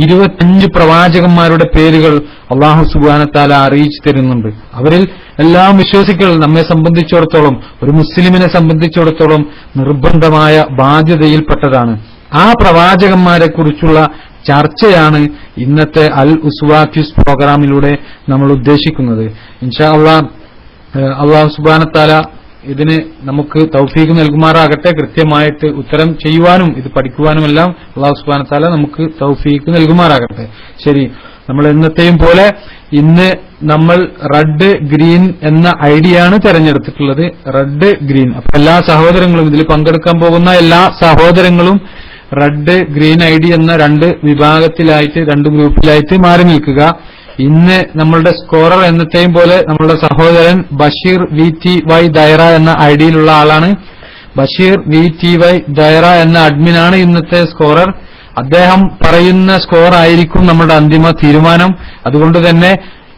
25 പ്രവാചകന്മാരുടെ പേരുകൾ അല്ലാഹു സുബ്ഹാനഹു വ തആല അറിയിച്ചു തരുന്നുണ്ട്. അവരിൽ എല്ലാം വിശ്വസിക്കൽ നമ്മെ സംബന്ധിച്ചിടത്തോളം, ഒരു മുസ്ലിമിനെ സംബന്ധിച്ചിടത്തോളം നിർബന്ധമായ ബാധ്യതയിൽപ്പെട്ടതാണ്. ആ പ്രവാചകന്മാരെ കുറിച്ചുള്ള ചർച്ചയാണ് ഇന്നത്തെ അൽ ഉസ്വ ക്വിസ് പ്രോഗ്രാമിലൂടെ നമ്മൾ ഉദ്ദേശിക്കുന്നത്. ഇൻഷാ അല്ലാഹ് അല്ലാഹു സുബ്ഹാനഹു വ തആല ഇതിന് നമുക്ക് തൗഫീഖ് നൽകുമാറാകട്ടെ. കൃത്യമായിട്ട് ഉത്തരം ചെയ്യുവാനും ഇത് പഠിക്കുവാനുമെല്ലാം അല്ലാഹു സുബ്ഹാനഹു വ തആല നമുക്ക് തൗഫീഖ് നൽകുമാറാകട്ടെ. ശരി, നമ്മൾ എന്നത്തെയും പോലെ ഇന്ന് നമ്മൾ റെഡ് ഗ്രീൻ എന്ന ഐഡിയാണ് തെരഞ്ഞെടുത്തിട്ടുള്ളത്. Red green. അപ്പൊ എല്ലാ സഹോദരങ്ങളും, ഇതിൽ പങ്കെടുക്കാൻ പോകുന്ന എല്ലാ സഹോദരങ്ങളും റെഡ് ഗ്രീൻ ഐഡി എന്ന 2 വിഭാഗത്തിലായിട്ട്, 2 ഗ്രൂപ്പിലായിട്ട് മാറി നിൽക്കുക. ഇന്ന് നമ്മളുടെ സ്കോറർ എന്നത്തെയും പോലെ നമ്മളുടെ സഹോദരൻ ബഷീർ VTY ദൈറ എന്ന ഐഡിയിലുള്ള ആളാണ്. ബഷീർ VTY ദൈറ എന്ന അഡ്മിനാണ് ഇന്നത്തെ സ്കോറർ. അദ്ദേഹം പറയുന്ന സ്കോർ ആയിരിക്കും നമ്മുടെ അന്തിമ തീരുമാനം. അതുകൊണ്ട് തന്നെ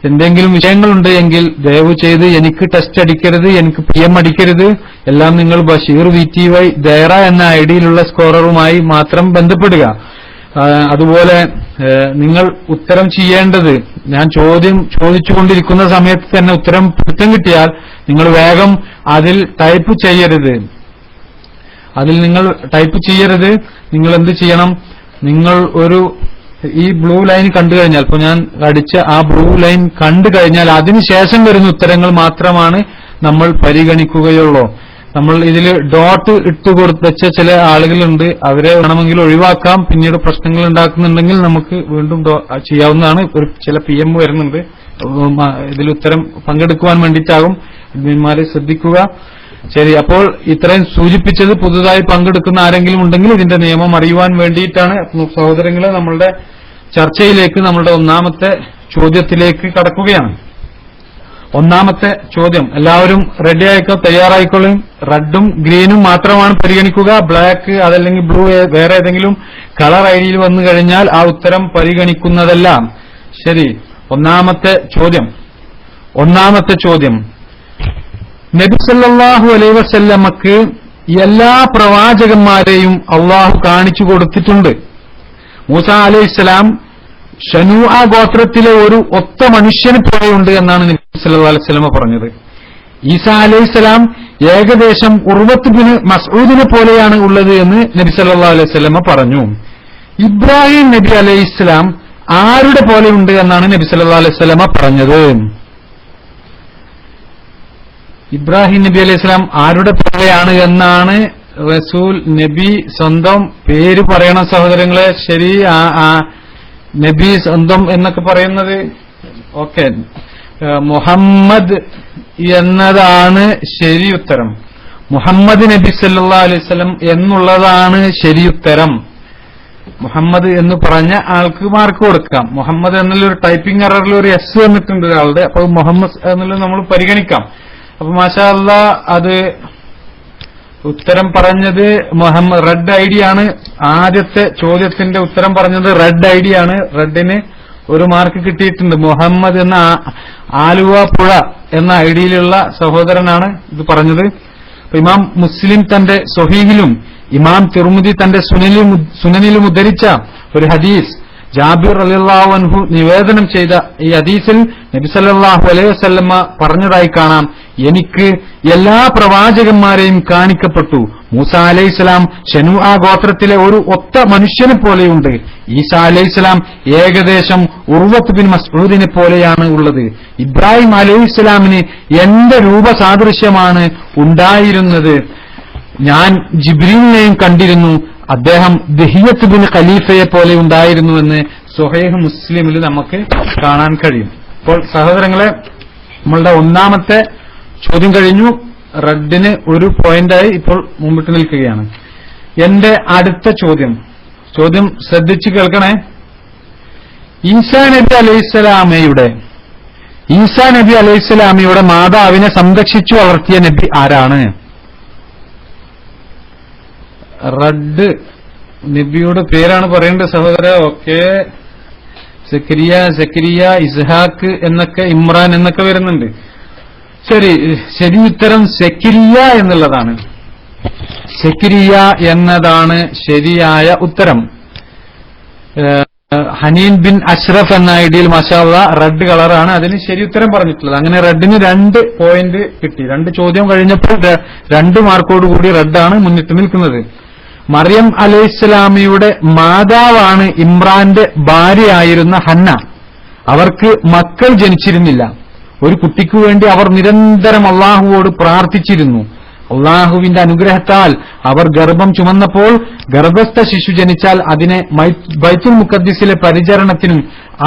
എന്തെങ്കിലും വിഷയങ്ങളുണ്ട് എങ്കിൽ ദയവ് ചെയ്ത് എനിക്ക് ടെസ്റ്റ് അടിക്കരുത്, എനിക്ക് PM അടിക്കരുത്. എല്ലാം നിങ്ങൾ ബഷീർ VTY ദൈറ എന്ന ഐഡിയിലുള്ള സ്കോററുമായി മാത്രം ബന്ധപ്പെടുക. അതുപോലെ നിങ്ങൾ ഉത്തരം ചെയ്യേണ്ടത്, ഞാൻ ചോദ്യം ചോദിച്ചുകൊണ്ടിരിക്കുന്ന സമയത്ത് തന്നെ ഉത്തരം പിടുത്തം കിട്ടിയാൽ നിങ്ങൾ വേഗം അതിൽ ടൈപ്പ് ചെയ്യരുത്. നിങ്ങൾ എന്ത് ചെയ്യണം? നിങ്ങൾ ഈ ബ്ലൂ ലൈൻ കണ്ടു കഴിഞ്ഞാൽ, ഇപ്പൊ ഞാൻ അടിച്ച ആ ബ്ലൂ ലൈൻ കണ്ടു കഴിഞ്ഞാൽ അതിനുശേഷം വരുന്ന ഉത്തരങ്ങൾ മാത്രമാണ് നമ്മൾ പരിഗണിക്കുകയുള്ളൂ. നമ്മൾ ഇതിൽ ഡോട്ട് ഇട്ട് വെച്ച ചില ആളുകളുണ്ട്, അവരെ വേണമെങ്കിൽ ഒഴിവാക്കാം. പിന്നീട് പ്രശ്നങ്ങൾ ഉണ്ടാക്കുന്നുണ്ടെങ്കിൽ നമുക്ക് വീണ്ടും ചെയ്യാവുന്നതാണ്. ചില PM വരുന്നുണ്ട്, ഇതിൽ ഉത്തരം പങ്കെടുക്കുവാൻ വേണ്ടിയിട്ടാകും. അഡ്മിന്മാരെ ശ്രദ്ധിക്കുക. ശരി, അപ്പോൾ ഇത്രയും സൂചിപ്പിച്ചത് പുതുതായി പങ്കെടുക്കുന്ന ആരെങ്കിലും ഉണ്ടെങ്കിൽ ഇതിന്റെ നിയമം അറിയുവാൻ വേണ്ടിയിട്ടാണ്. സഹോദരങ്ങളെ, നമ്മളുടെ ചർച്ചയിലേക്ക്, നമ്മളുടെ ഒന്നാമത്തെ ചോദ്യത്തിലേക്ക് കടക്കുകയാണ്. ഒന്നാമത്തെ ചോദ്യം, എല്ലാവരും റെഡി ആയിക്കോ, തയ്യാറായിക്കോളും. റെഡും ഗ്രീനും മാത്രമാണ് പരിഗണിക്കുക. ബ്ലാക്ക് അതല്ലെങ്കിൽ ബ്ലൂ വേറെ ഏതെങ്കിലും കളർ ഐഡിയിൽ വന്നു കഴിഞ്ഞാൽ ആ ഉത്തരം പരിഗണിക്കുന്നതല്ല. ശരി, ഒന്നാമത്തെ ചോദ്യം, നബി സല്ലല്ലാഹു അലൈഹി വസല്ലമക്ക് എല്ലാ പ്രവാചകന്മാരെയും അള്ളാഹു കാണിച്ചു കൊടുത്തിട്ടുണ്ട്. മൂസ അലൈഹിസ്സലാം ഷനൂഅ ഗോത്രത്തിലെ ഒരു ഒത്ത മനുഷ്യനെ പോലെയുണ്ട് എന്നാണ് നബി സല്ലല്ലാഹു അലൈഹി വസല്ലമ പറഞ്ഞത്. ഈസാ അലൈഹിസ്സലാം ഏകദേശം ഉർവത്ത് ബിൻ മസ്ഊദിനെ പോലെയാണ് ഉള്ളത് എന്ന് നബി സല്ലല്ലാഹു അലൈഹി വസല്ലമ പറഞ്ഞു. ഇബ്രാഹിം നബി അലൈഹിസ്സലാം ആരുടെ പോലെയുണ്ട് എന്നാണ് നബി സല്ലല്ലാഹു അലൈഹി വസല്ലമ പറഞ്ഞത്? ഇബ്രാഹിം നബി അലൈഹിസ്സലാം ആരുടെ പോലെയാണ് എന്നാണ് റസൂൽ നബി സ്വന്തം പേര് പറയണ സഹോദരങ്ങളെ. ശരി, നബി സ്വന്തം എന്നൊക്കെ പറയുന്നത് ഓക്കെ, മുഹമ്മദ് എന്നതാണ് ശരി ഉത്തരം. മുഹമ്മദ് നബി സല്ലല്ലാഹു അലൈഹി വസല്ലം എന്നുള്ളതാണ് ശരി ഉത്തരം. മുഹമ്മദ് എന്ന് പറഞ്ഞ ആൾക്ക് മാർക്ക് കൊടുക്കാം. മുഹമ്മദ് എന്നുള്ളൊരു ടൈപ്പിംഗ് എററിൽ ഒരു S വന്നിട്ടുണ്ട് ഒരാളുടെ, അപ്പൊ മുഹമ്മദ് എന്നുള്ളത് നമ്മൾ പരിഗണിക്കാം. അപ്പൊ മാഷാ അല്ലാഹ്, അത് ഉത്തരം പറഞ്ഞത് മുഹമ്മദ്. റെഡ് ഐഡി ആണ്. ആദ്യത്തെ ചോദ്യത്തിന്റെ ഉത്തരം പറഞ്ഞത് റെഡ് ഐഡി ആണ്. റെഡിന് ഒരു മാർക്ക് കിട്ടിയിട്ടുണ്ട്. മുഹമ്മദ് എന്ന ആലുവ പുഴ എന്ന ഐഡിയിലുള്ള സഹോദരനാണ് ഇത് പറഞ്ഞത്. ഇമാം മുസ്ലിം തന്റെ സ്വഹീഹിലും ഇമാം തിർമിദി തന്റെ സുനനിലും ഉദ്ധരിച്ച ഒരു ഹദീസ്, ജാബിർ റളിയല്ലാഹു അൻഹു നിവേദനം ചെയ്ത ഈ ഹദീസിൽ നബി സല്ലല്ലാഹു അലൈഹി വസല്ലമ പറഞ്ഞതായി കാണാം, എനിക്ക് എല്ലാ പ്രവാചകന്മാരെയും കാണിക്കപ്പെട്ടു. മൂസ അലൈഹിസ്സലാം ഷനൂഅ ഗോത്രത്തിലെ ഒരു ഒത്ത മനുഷ്യനെ പോലെയുണ്ട്. ഈസാ അലൈഹിസ്സലാം ഏകദേശം ഉർവത്ത് ബിൻ മസ്ഊദിനെ പോലെയാണ് ഉള്ളത്. ഇബ്രാഹിം അലൈഹിസ്സലാമിന് എന്റെ രൂപസാദൃശ്യമാണ് ഉണ്ടായിരുന്നത്. ഞാൻ ജിബ്രീലിനെയും കണ്ടിരുന്നു, അദ്ദേഹം ദഹിയത്ത് ബിൻ ഖലീഫയെ പോലെ ഉണ്ടായിരുന്നുവെന്ന് സ്വഹീഹ് മുസ്ലിമിൽ നമുക്ക് കാണാൻ കഴിയും. അപ്പോൾ സഹോദരങ്ങളെ, നമ്മളുടെ ഒന്നാമത്തെ ചോദ്യം കഴിഞ്ഞു. റെഡിന് ഒരു പോയിന്റായി ഇപ്പോൾ മുമ്പിട്ട് നിൽക്കുകയാണ്. എന്റെ അടുത്ത ചോദ്യം ശ്രദ്ധിച്ച് കേൾക്കണേ. ഈസാ നബി അലൈഹിസ്സലാമയുടെ മാതാവിനെ സംരക്ഷിച്ചു വളർത്തിയ നബി ആരാണ്? റെഡ് നബിയുടെ പേരാണ് പറയേണ്ടത് സഹോദര. ഓക്കെ, സക്കരിയ, ഇസ്ഹാഖ് എന്നൊക്കെ, ഇമ്രാൻ എന്നൊക്കെ വരുന്നുണ്ട്. ശരി ഉത്തരം സക്കരിയ എന്നുള്ളതാണ്. സക്കരിയ എന്നതാണ് ശരിയായ ഉത്തരം. ഹനീൻ ബിൻ അഷ്റഫ് എന്ന ഐഡിയിൽ മാഷാഅല്ലാ റെഡ് കളറാണ് അതിന് ശരി ഉത്തരം പറഞ്ഞിട്ടുള്ളത്. അങ്ങനെ റെഡിന് 2 പോയിന്റ് കിട്ടി. 2 ചോദ്യം കഴിഞ്ഞപ്പോൾ 2 മാർക്കോടുകൂടി റെഡാണ് മുന്നിട്ട് നിൽക്കുന്നത്. മറിയം അലൈഹിസ്സലാമിയുടെ മാതാവാണ് ഇമ്രാന്റെ ഭാര്യയായിരുന്ന ഹന്ന. അവർക്ക് മക്കൾ ജനിച്ചിരുന്നില്ല. ഒരു കുട്ടിക്കു വേണ്ടി അവർ നിരന്തരം അള്ളാഹുവോട് പ്രാർത്ഥിച്ചിരുന്നു. അള്ളാഹുവിന്റെ അനുഗ്രഹത്താൽ അവർ ഗർഭം ചുമന്നപ്പോൾ ഗർഭസ്ഥ ശിശു ജനിച്ചാൽ അതിനെ ബൈത്തുൽ മുഖദ്ദിസിലെ പരിചരണത്തിനും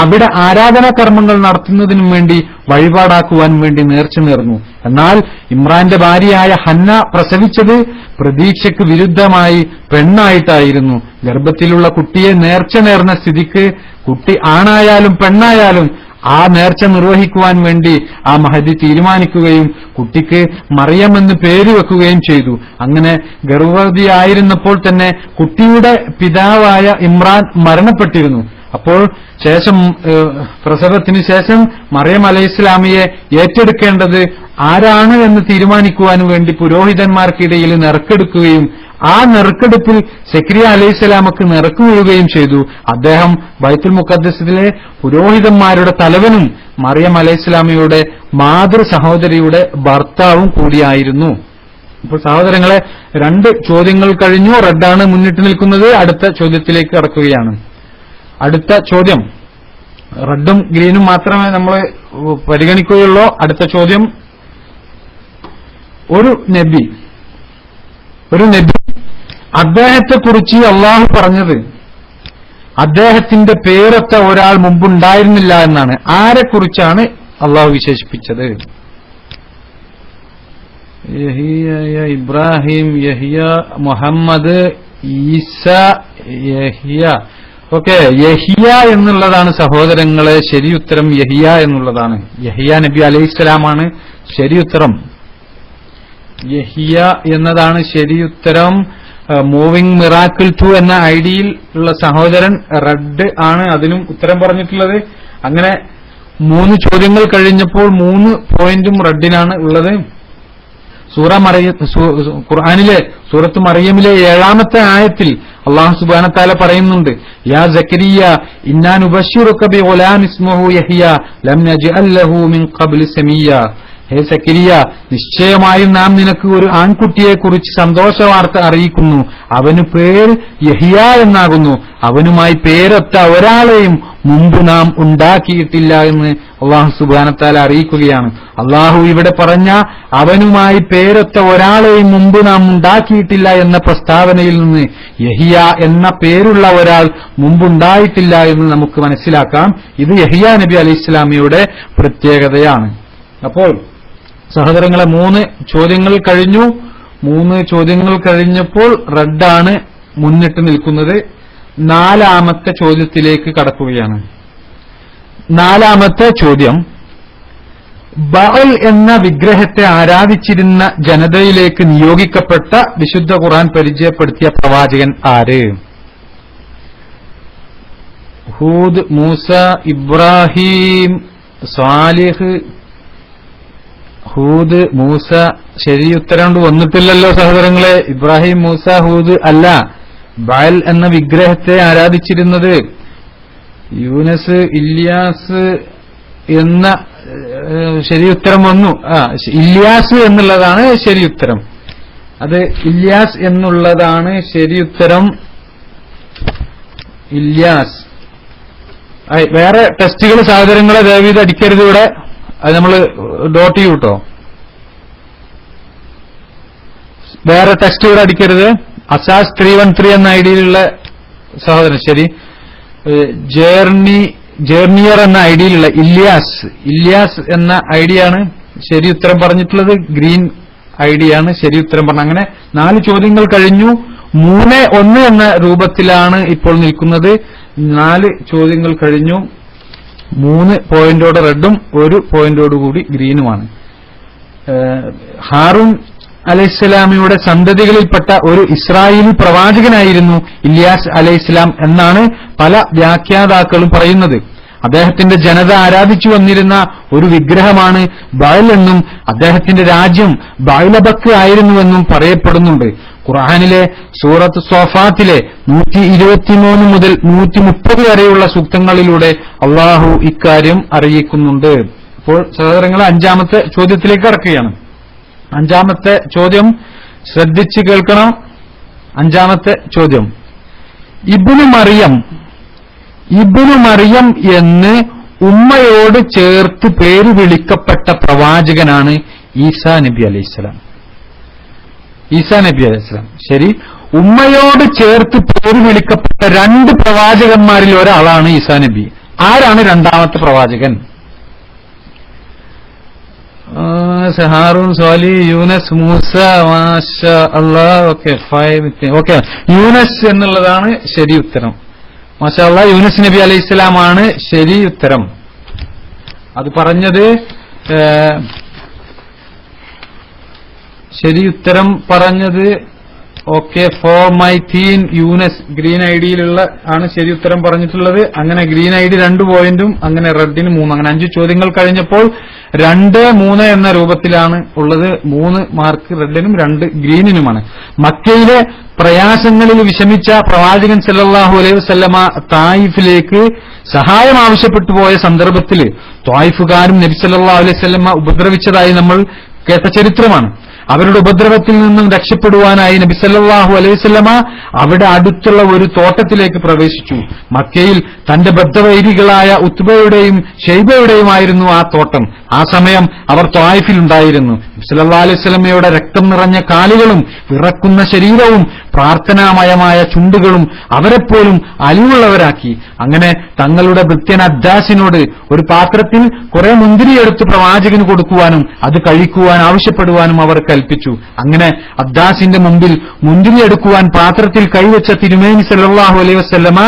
അവിടെ ആരാധനാ കർമ്മങ്ങൾ നടത്തുന്നതിനും വേണ്ടി വഴിപാടാക്കുവാൻ വേണ്ടി നേർച്ച നേർന്നു. എന്നാൽ ഇമ്രാന്റെ ഭാര്യയായ ഹന്ന പ്രസവിച്ചത് പ്രതീക്ഷയ്ക്ക് വിരുദ്ധമായി പെണ്ണായിട്ടായിരുന്നു. ഗർഭത്തിലുള്ള കുട്ടിയെ നേർച്ച നേർന്ന സ്ഥിതിക്ക് കുട്ടി ആണായാലും പെണ്ണായാലും ആ നേർച്ച നിർവഹിക്കുവാൻ വേണ്ടി ആ മഹദി തീരുമാനിക്കുകയും കുട്ടിക്ക് മറിയം എന്ന് പേര് വെക്കുകയും ചെയ്തു. അങ്ങനെ ഗർഭവതിയായിരുന്നപ്പോൾ തന്നെ കുട്ടിയുടെ പിതാവായ ഇമ്രാൻ മരണപ്പെട്ടിരുന്നു. അപ്പോൾ പ്രസവത്തിന് ശേഷം മറിയം അലൈഹിസ്സലാമിയെ ഏറ്റെടുക്കേണ്ടത് ആരാണ് എന്ന് തീരുമാനിക്കുവാൻ വേണ്ടി പുരോഹിതന്മാർക്കിടയിൽ നറുക്കെടുക്കുകയും ആ നറുക്കെടുപ്പിൽ സക്കരിയ അലൈഹിസ്സലാമക്ക് നറുക്ക് വീഴുകയും ചെയ്തു. അദ്ദേഹം ബൈത്തുൽ മുഖദ്ദസിലെ പുരോഹിതന്മാരുടെ തലവനും മറിയം അലൈഹിസ്സലാമിയുടെ മാതൃ സഹോദരിയുടെ ഭർത്താവും കൂടിയായിരുന്നു. ഇപ്പോൾ സഹോദരങ്ങളെ 2 ചോദ്യങ്ങൾ കഴിഞ്ഞു. റെഡാണ് മുന്നിട്ട് നിൽക്കുന്നത്. അടുത്ത ചോദ്യത്തിലേക്ക് കടക്കുകയാണ്. അടുത്ത ചോദ്യം റെഡും ഗ്രീനും മാത്രമേ നമ്മൾ പരിഗണിക്കുകയുള്ളൂ. അടുത്ത ചോദ്യം, ഒരു നബി അദ്ദേഹത്തെക്കുറിച്ച് അള്ളാഹു പറഞ്ഞത് അദ്ദേഹത്തിന്റെ പേരൊത്ത ഒരാൾ മുമ്പുണ്ടായിരുന്നില്ല എന്നാണ്. ആരെക്കുറിച്ചാണ് അള്ളാഹു വിശേഷിപ്പിച്ചത്? ഇബ്രാഹിം, യഹിയ, മുഹമ്മദ്, ഈസ, യഹിയ. ഓക്കെ, യഹിയ എന്നുള്ളതാണ് സഹോദരങ്ങളെ ശരിയുത്തരം. യഹിയ എന്നുള്ളതാണ്. യഹിയ നബി അലൈഹിസ്സലാമാണ് ശരിയുത്തരം. യഹിയ എന്നതാണ് ശരിയുത്തരം. മൂവിംഗ് മിറാക്കിൾ 2 എന്ന ഐഡിയിൽ ഉള്ള സഹോദരൻ റെഡ് ആണ് അതിനും ഉത്തരം പറഞ്ഞിട്ടുള്ളത്. അങ്ങനെ 3 ചോദ്യങ്ങൾ കഴിഞ്ഞപ്പോൾ 3 പോയിന്റും റെഡിനാണ് ഉള്ളത്. ഖുർആനിലെ സൂറത്ത് മറിയമിലെ 7ാമത്തെ ആയത്തിൽ അല്ലാഹു സുബ്ഹാനഹു വതആല പറയുന്നുണ്ട്, യാ സക്കരിയ ഇന്നാ നുബശ്ശിറുക ബിഗുലാം ഇസ്മുഹു യഹ്യ ലം നജ്അൽ ലഹു മിൻ ഖബ്ലി സമീയ. ഹേ സക്കരിയ, നിശ്ചയമായും നാം നിനക്ക് ഒരു ആൺകുട്ടിയെക്കുറിച്ച് സന്തോഷവാർത്ത അറിയിക്കുന്നു. അവന് പേര് യഹ്യ എന്നാകുന്നു. അവനുമായി പേരൊത്ത ഒരാളെയും മുമ്പ് നാം ഉണ്ടാക്കിയിട്ടില്ല എന്ന് അല്ലാഹു സുബ്ഹാനഹു വതആല അറിയിക്കുകയാണ്. അല്ലാഹു ഇവിടെ പറഞ്ഞ അവനുമായി പേരൊത്ത ഒരാളെയും മുമ്പ് നാം ഉണ്ടാക്കിയിട്ടില്ല എന്ന പ്രസ്താവനയിൽ നിന്ന് യഹിയ എന്ന പേരുള്ള ഒരാൾ മുമ്പുണ്ടായിട്ടില്ല എന്ന് നമുക്ക് മനസ്സിലാക്കാം. ഇത് യഹിയ നബി അലൈഹിസ്സലാമിയുടെ പ്രത്യേകതയാണ്. അപ്പോൾ സഹോദരങ്ങളെ 3 ചോദ്യങ്ങൾ കഴിഞ്ഞു. 3 ചോദ്യങ്ങൾ കഴിഞ്ഞപ്പോൾ റെഡാണ് മുന്നിട്ട് നിൽക്കുന്നത്. 4ാമത്തെ ചോദ്യത്തിലേക്ക് കടക്കുകയാണ്. 4ാമത്തെ ചോദ്യം, ബഅൽ എന്ന വിഗ്രഹത്തെ ആരാധിച്ചിരുന്ന ജനതയിലേക്ക് നിയോഗിക്കപ്പെട്ട വിശുദ്ധ ഖുർആൻ പരിചയപ്പെടുത്തിയ പ്രവാചകൻ ആര്? ഹൂദ്, മൂസ, ഇബ്രാഹിം, സാലിഹ്. ഹൂദ്, മൂസ ശരിയുത്തരം വന്നിട്ടില്ലല്ലോ സഹോദരങ്ങളെ. ഇബ്രാഹിം, മൂസ, ഹൂദ് അല്ല. ബഅൽ എന്ന വിഗ്രഹത്തെ ആരാധിച്ചിരുന്നത് യൂനസ്, ഇല്യാസ് എന്ന ശരിയുത്തരം വന്നു. ഇല്യാസ് എന്നുള്ളതാണ് ശരിയുത്തരം. അത് ഇല്യാസ് എന്നുള്ളതാണ് ശരിയുത്തരം. ഇല്യാസ്. വേറെ ടെസ്റ്റുകൾ സഹോദരങ്ങളെ ദയവീത് അടിക്കരുത്. ഇവിടെ അത് നമ്മൾ ഡോട്ട് ചെയ്യൂ കേട്ടോ. വേറെ ടെസ്റ്റ് ഇവിടെ അടിക്കരുത്. അസാസ് 313 എന്ന ഐഡിയിലുള്ള സഹോദരൻ ശരി. ജേർണിയർ എന്ന ഐഡിയിലുള്ള ഇല്യാസ് എന്ന ഐഡിയാണ് ശരി ഉത്തരം പറഞ്ഞിട്ടുള്ളത്. ഗ്രീൻ ഐഡിയാണ് ശരി ഉത്തരം പറഞ്ഞത്. അങ്ങനെ 4 ചോദ്യങ്ങൾ കഴിഞ്ഞു. 3-1 എന്ന രൂപത്തിലാണ് ഇപ്പോൾ നിൽക്കുന്നത്. 4 ചോദ്യങ്ങൾ കഴിഞ്ഞു. 3 പോയിന്റോടെ റെഡും 1 പോയിന്റോടുകൂടി ഗ്രീനുമാണ്. ഹാറൂൻ അലൈഹിസ്സലാമിയുടെ സന്തതികളിൽപ്പെട്ട ഒരു ഇസ്രായേലി പ്രവാചകനായിരുന്നു ഇല്യാസ് അലൈഹിസ്സലാം എന്നാണ് പല വ്യാഖ്യാതാക്കളും പറയുന്നത്. അദ്ദേഹത്തിന്റെ ജനത ആരാധിച്ചു വന്നിരുന്ന ഒരു വിഗ്രഹമാണ് ബഅൽ എന്നും അദ്ദേഹത്തിന്റെ രാജ്യം ബഅലബക്ക് ആയിരുന്നുവെന്നും പറയപ്പെടുന്നുണ്ട്. ഖുർആനിലെ സൂറത്ത് സ്വാഫാത്തിലെ 123 മുതൽ 130 വരെയുള്ള സൂക്തങ്ങളിലൂടെ അള്ളാഹു ഇക്കാര്യം അറിയിക്കുന്നുണ്ട്. അപ്പോൾ സഹോദരങ്ങളെ, 5-ാമത്തെ ചോദ്യത്തിലേക്ക് കടക്കുകയാണ്. 5-ാമത്തെ ചോദ്യം ശ്രദ്ധിച്ച് കേൾക്കണം. 5-ാമത്തെ ചോദ്യം, ഇബ്നു മറിയം എന്ന് ഉമ്മയോട് ചേർത്ത് പേര് വിളിക്കപ്പെട്ട പ്രവാചകനാണ് ഈസാ നബി അലൈഹിസ്സലാം. ശരി, ഉമ്മയോട് ചേർത്ത് പേര് വിളിക്കപ്പെട്ട 2 പ്രവാചകന്മാരിൽ ഒരാളാണ് ഈസാ നബി. ആരാണ് 2ാമത്തെ പ്രവാചകൻ? ഹാറൂൻ, സ്വാലി, യൂനസ്, മൂസ. മാഷാ അല്ലാഹ്. ഓക്കെ, യൂനസ് എന്നുള്ളതാണ് ശരി ഉത്തരം. മാഷാ അല്ലാഹ്, യൂനസ് നബി അലൈഹിസ്സലാമാണ് ശരി ഉത്തരം. അത് പറഞ്ഞത് ശരി ഉത്തരം പറഞ്ഞത് ഓക്കെ. ഫോർ മൈ ടീൻ യൂനസ് ഗ്രീൻ ഐഡിയിലുള്ള ആണ് ശരി ഉത്തരം പറഞ്ഞിട്ടുള്ളത്. അങ്ങനെ ഗ്രീൻ ഐഡി 2 പോയിന്റും അങ്ങനെ റെഡിന് 3. അങ്ങനെ 5 ചോദ്യങ്ങൾ കഴിഞ്ഞപ്പോൾ 2-3 എന്ന രൂപത്തിലാണ് ഉള്ളത്. 3 മാർക്ക് റെഡിനും 2 ഗ്രീനിനുമാണ്. മക്കയിലെ പ്രയാസങ്ങളിൽ വിഷമിച്ച പ്രവാചകൻ സല്ലല്ലാഹു അലൈഹി വസല്ലമ തായിഫിലേക്ക് സഹായം ആവശ്യപ്പെട്ടു പോയ സന്ദർഭത്തിൽ ത്വായിഫുകാരും നബി സല്ലല്ലാഹു അലൈഹി വസല്ലമ ഉപദ്രവിച്ചതായി നമ്മൾ കേട്ട ചരിത്രമാണ്. അവരുടെ ഉപദ്രവത്തിൽ നിന്നും രക്ഷപ്പെടുവാനായി നബി സല്ലല്ലാഹു അലൈഹി വസല്ലമ അവിടെ അടുത്തുള്ള ഒരു തോട്ടത്തിലേക്ക് പ്രവേശിച്ചു. മക്കയിൽ തന്റെ ബദ്ധവൈരികളായ ഉത്ബയുടെയും ഷൈബയുടെയുമായിരുന്നു ആ തോട്ടം. ആ സമയം അവർ ത്വായിഫിൽ ഉണ്ടായിരുന്നു. നബി സല്ലല്ലാഹു അലൈഹി വസല്ലമയുടെ രക്തം നിറഞ്ഞ കാലുകളും വിറക്കുന്ന ശരീരവും പ്രാർത്ഥനാമയമായ ചുണ്ടുകളും അവരെപ്പോലും അലിവുള്ളവരാക്കി. അങ്ങനെ തങ്ങളുടെ ഭൃത്യൻ അദ്ദാസിനോട് ഒരു പാത്രത്തിൽ കുറെ മുന്തിരിയെടുത്ത് പ്രവാചകന് കൊടുക്കുവാനും അത് കഴിക്കുവാൻ ആവശ്യപ്പെടുവാനും അവർ കൽപ്പിച്ചു. അങ്ങനെ അദ്ദാസിന്റെ മുമ്പിൽ മുന്തിരി എടുക്കുവാൻ പാത്രത്തിൽ കൈവച്ച തിരുമേനി സല്ലല്ലാഹു അലൈഹി വസല്ലമ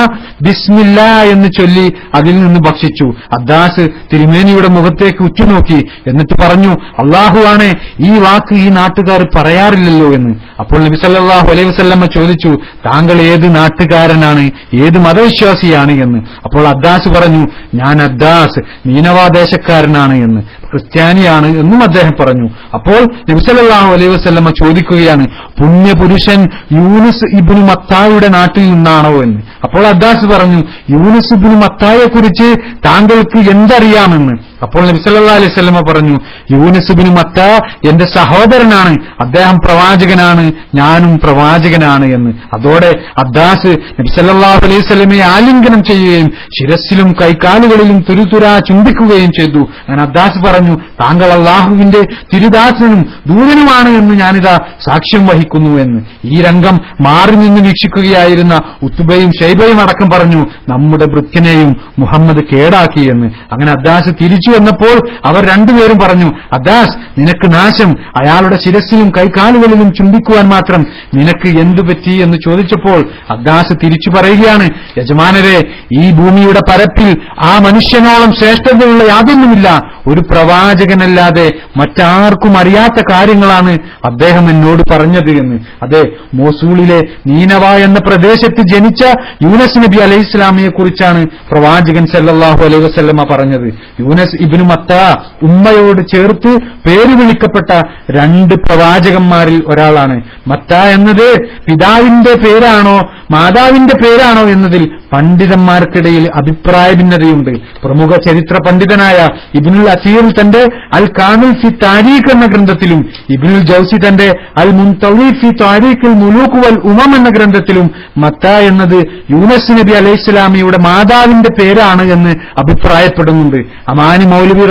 ബിസ്മില്ലാ എന്ന് ചൊല്ലി അതിൽ നിന്ന് ഭക്ഷിച്ചു. അദ്ദാസ് തിരുമേനിയുടെ മുഖത്തേക്ക് ഉറ്റുനോക്കി. എന്നിട്ട് പറഞ്ഞു, അള്ളാഹുവാണ്, ഈ വാക്ക് ഈ നാട്ടുകാർ പറയാറില്ലല്ലോ എന്ന്. അപ്പോൾ നബി സല്ലല്ലാഹു അലൈഹി വസല്ലമ ചോദിച്ചു, താങ്കൾ ഏത് നാട്ടുകാരനാണ്, ഏത് മതവിശ്വാസിയാണ് എന്ന്. അപ്പോൾ അദ്ദാസ് പറഞ്ഞു, ഞാൻ അദ്ദാസ് നീനവാദേശക്കാരനാണ് എന്ന്, ക്രിസ്ത്യാനിയാണ് എന്നും അദ്ദേഹം പറഞ്ഞു. അപ്പോൾ നബി സല്ലല്ലാഹു അലൈഹി വസല്ലമ ചോദിക്കുകയാണ്, പുണ്യപുരുഷൻ യൂനുസ് ഇബ്നു മത്തായുടെ നാട്ടിൽ നിന്നാണോ എന്ന്. അപ്പോൾ അദ്ദാസ് പറഞ്ഞു, യൂനുസ് ഇബ്നു മത്തായെ കുറിച്ച് താങ്കൾക്ക് എന്തറിയാമെന്ന്. അപ്പോൾ നബി സല്ലല്ലാഹു അലൈഹി വസല്ലമ പറഞ്ഞു, യൂനുസ് ഇബ്നു മത്താ എന്റെ സഹോദരനാണ്, അദ്ദേഹം പ്രവാചകനാണ്, ഞാനും പ്രവാചകനാണ് എന്ന്. അതോടെ അദ്ദാസ് നബി സല്ലല്ലാഹു അലൈഹി വസല്ലമയെ ആലിംഗനം ചെയ്യുകയും ശിരസ്സിലും കൈകാലുകളിലും തുരുതുരാ ചുംബിക്കുകയും ചെയ്തു. അങ്ങനെ അദ്ദാസ് പറഞ്ഞു, താങ്കൾ അള്ളാഹുവിന്റെ തിരുദാസനും ദൂതനുമാണ് എന്ന് ഞാനിതാ സാക്ഷ്യം വഹിക്കുന്നു എന്ന്. ഈ രംഗം മാറി നിന്ന് വീക്ഷിക്കുകയായിരുന്ന ഉത്ബയും ഷൈബയും അടക്കം പറഞ്ഞു, നമ്മുടെ ഭൃത്യനെയും മുഹമ്മദ് കേടാക്കി എന്ന്. അങ്ങനെ അദ്ദാസ് തിരിച്ചു വന്നപ്പോൾ അവർ 2 പേരും പറഞ്ഞു, അദ്ദാസ്, നിനക്ക് നാശം, അയാളുടെ ശിരസ്സിലും കൈകാലുകളിലും ചുംബിക്കുവാൻ മാത്രം നിനക്ക് എന്തുപറ്റി എന്ന് ചോദിച്ചപ്പോൾ അദ്ദാസ് തിരിച്ചു പറയുകയാണ്, യജമാനരെ, ഈ ഭൂമിയുടെ പരപ്പിൽ ആ മനുഷ്യനോളം ശ്രേഷ്ഠതയുള്ള യാതൊന്നുമില്ല. ഒരു പ്രവാചകനല്ലാതെ മറ്റാർക്കും അറിയാത്ത കാര്യങ്ങളാണ് അദ്ദേഹം എന്നോട് പറഞ്ഞത് എന്ന്. അതെ, മോസൂളിലെ നീനവ എന്ന പ്രദേശത്ത് ജനിച്ച യൂനസ് നബി അലൈഹി ഇസ്ലാമിയെ കുറിച്ചാണ് പ്രവാചകൻ സല്ലല്ലാഹു അലൈഹി വസല്ലമ പറഞ്ഞത്. യൂനസ് ഇബ്നു മത്താ ഉമ്മയോട് ചേർത്ത് പേര് വിളിക്കപ്പെട്ട 2 പ്രവാചകന്മാരിൽ ഒരാളാണ്. മത്താ എന്നത് പിതാവിന്റെ പേരാണോ മാതാവിന്റെ പേരാണോ എന്നതിൽ പണ്ഡിതന്മാർക്കിടയിൽ അഭിപ്രായ ഭിന്നതയുണ്ട്. പ്രമുഖ ചരിത്ര പണ്ഡിതനായ ഇബ്നുൽ അസീർ തന്റെ അൽ കാമിൽ ഫി താരീഖ് എന്ന ഗ്രന്ഥത്തിലും ഇബ്നുൽ ജൗസി തന്റെ അൽ മുൻതവി ഫി താരീഖിൽ മുലൂഖ് വൽ ഉമം എന്ന ഗ്രന്ഥത്തിലും മത്താ എന്നത് യൂനസ് നബി അലൈഹി ഇസ്ലാമിയുടെ മാതാവിന്റെ പേരാണ് എന്ന് അഭിപ്രായപ്പെടുന്നുണ്ട്. അമാനി മൗലവി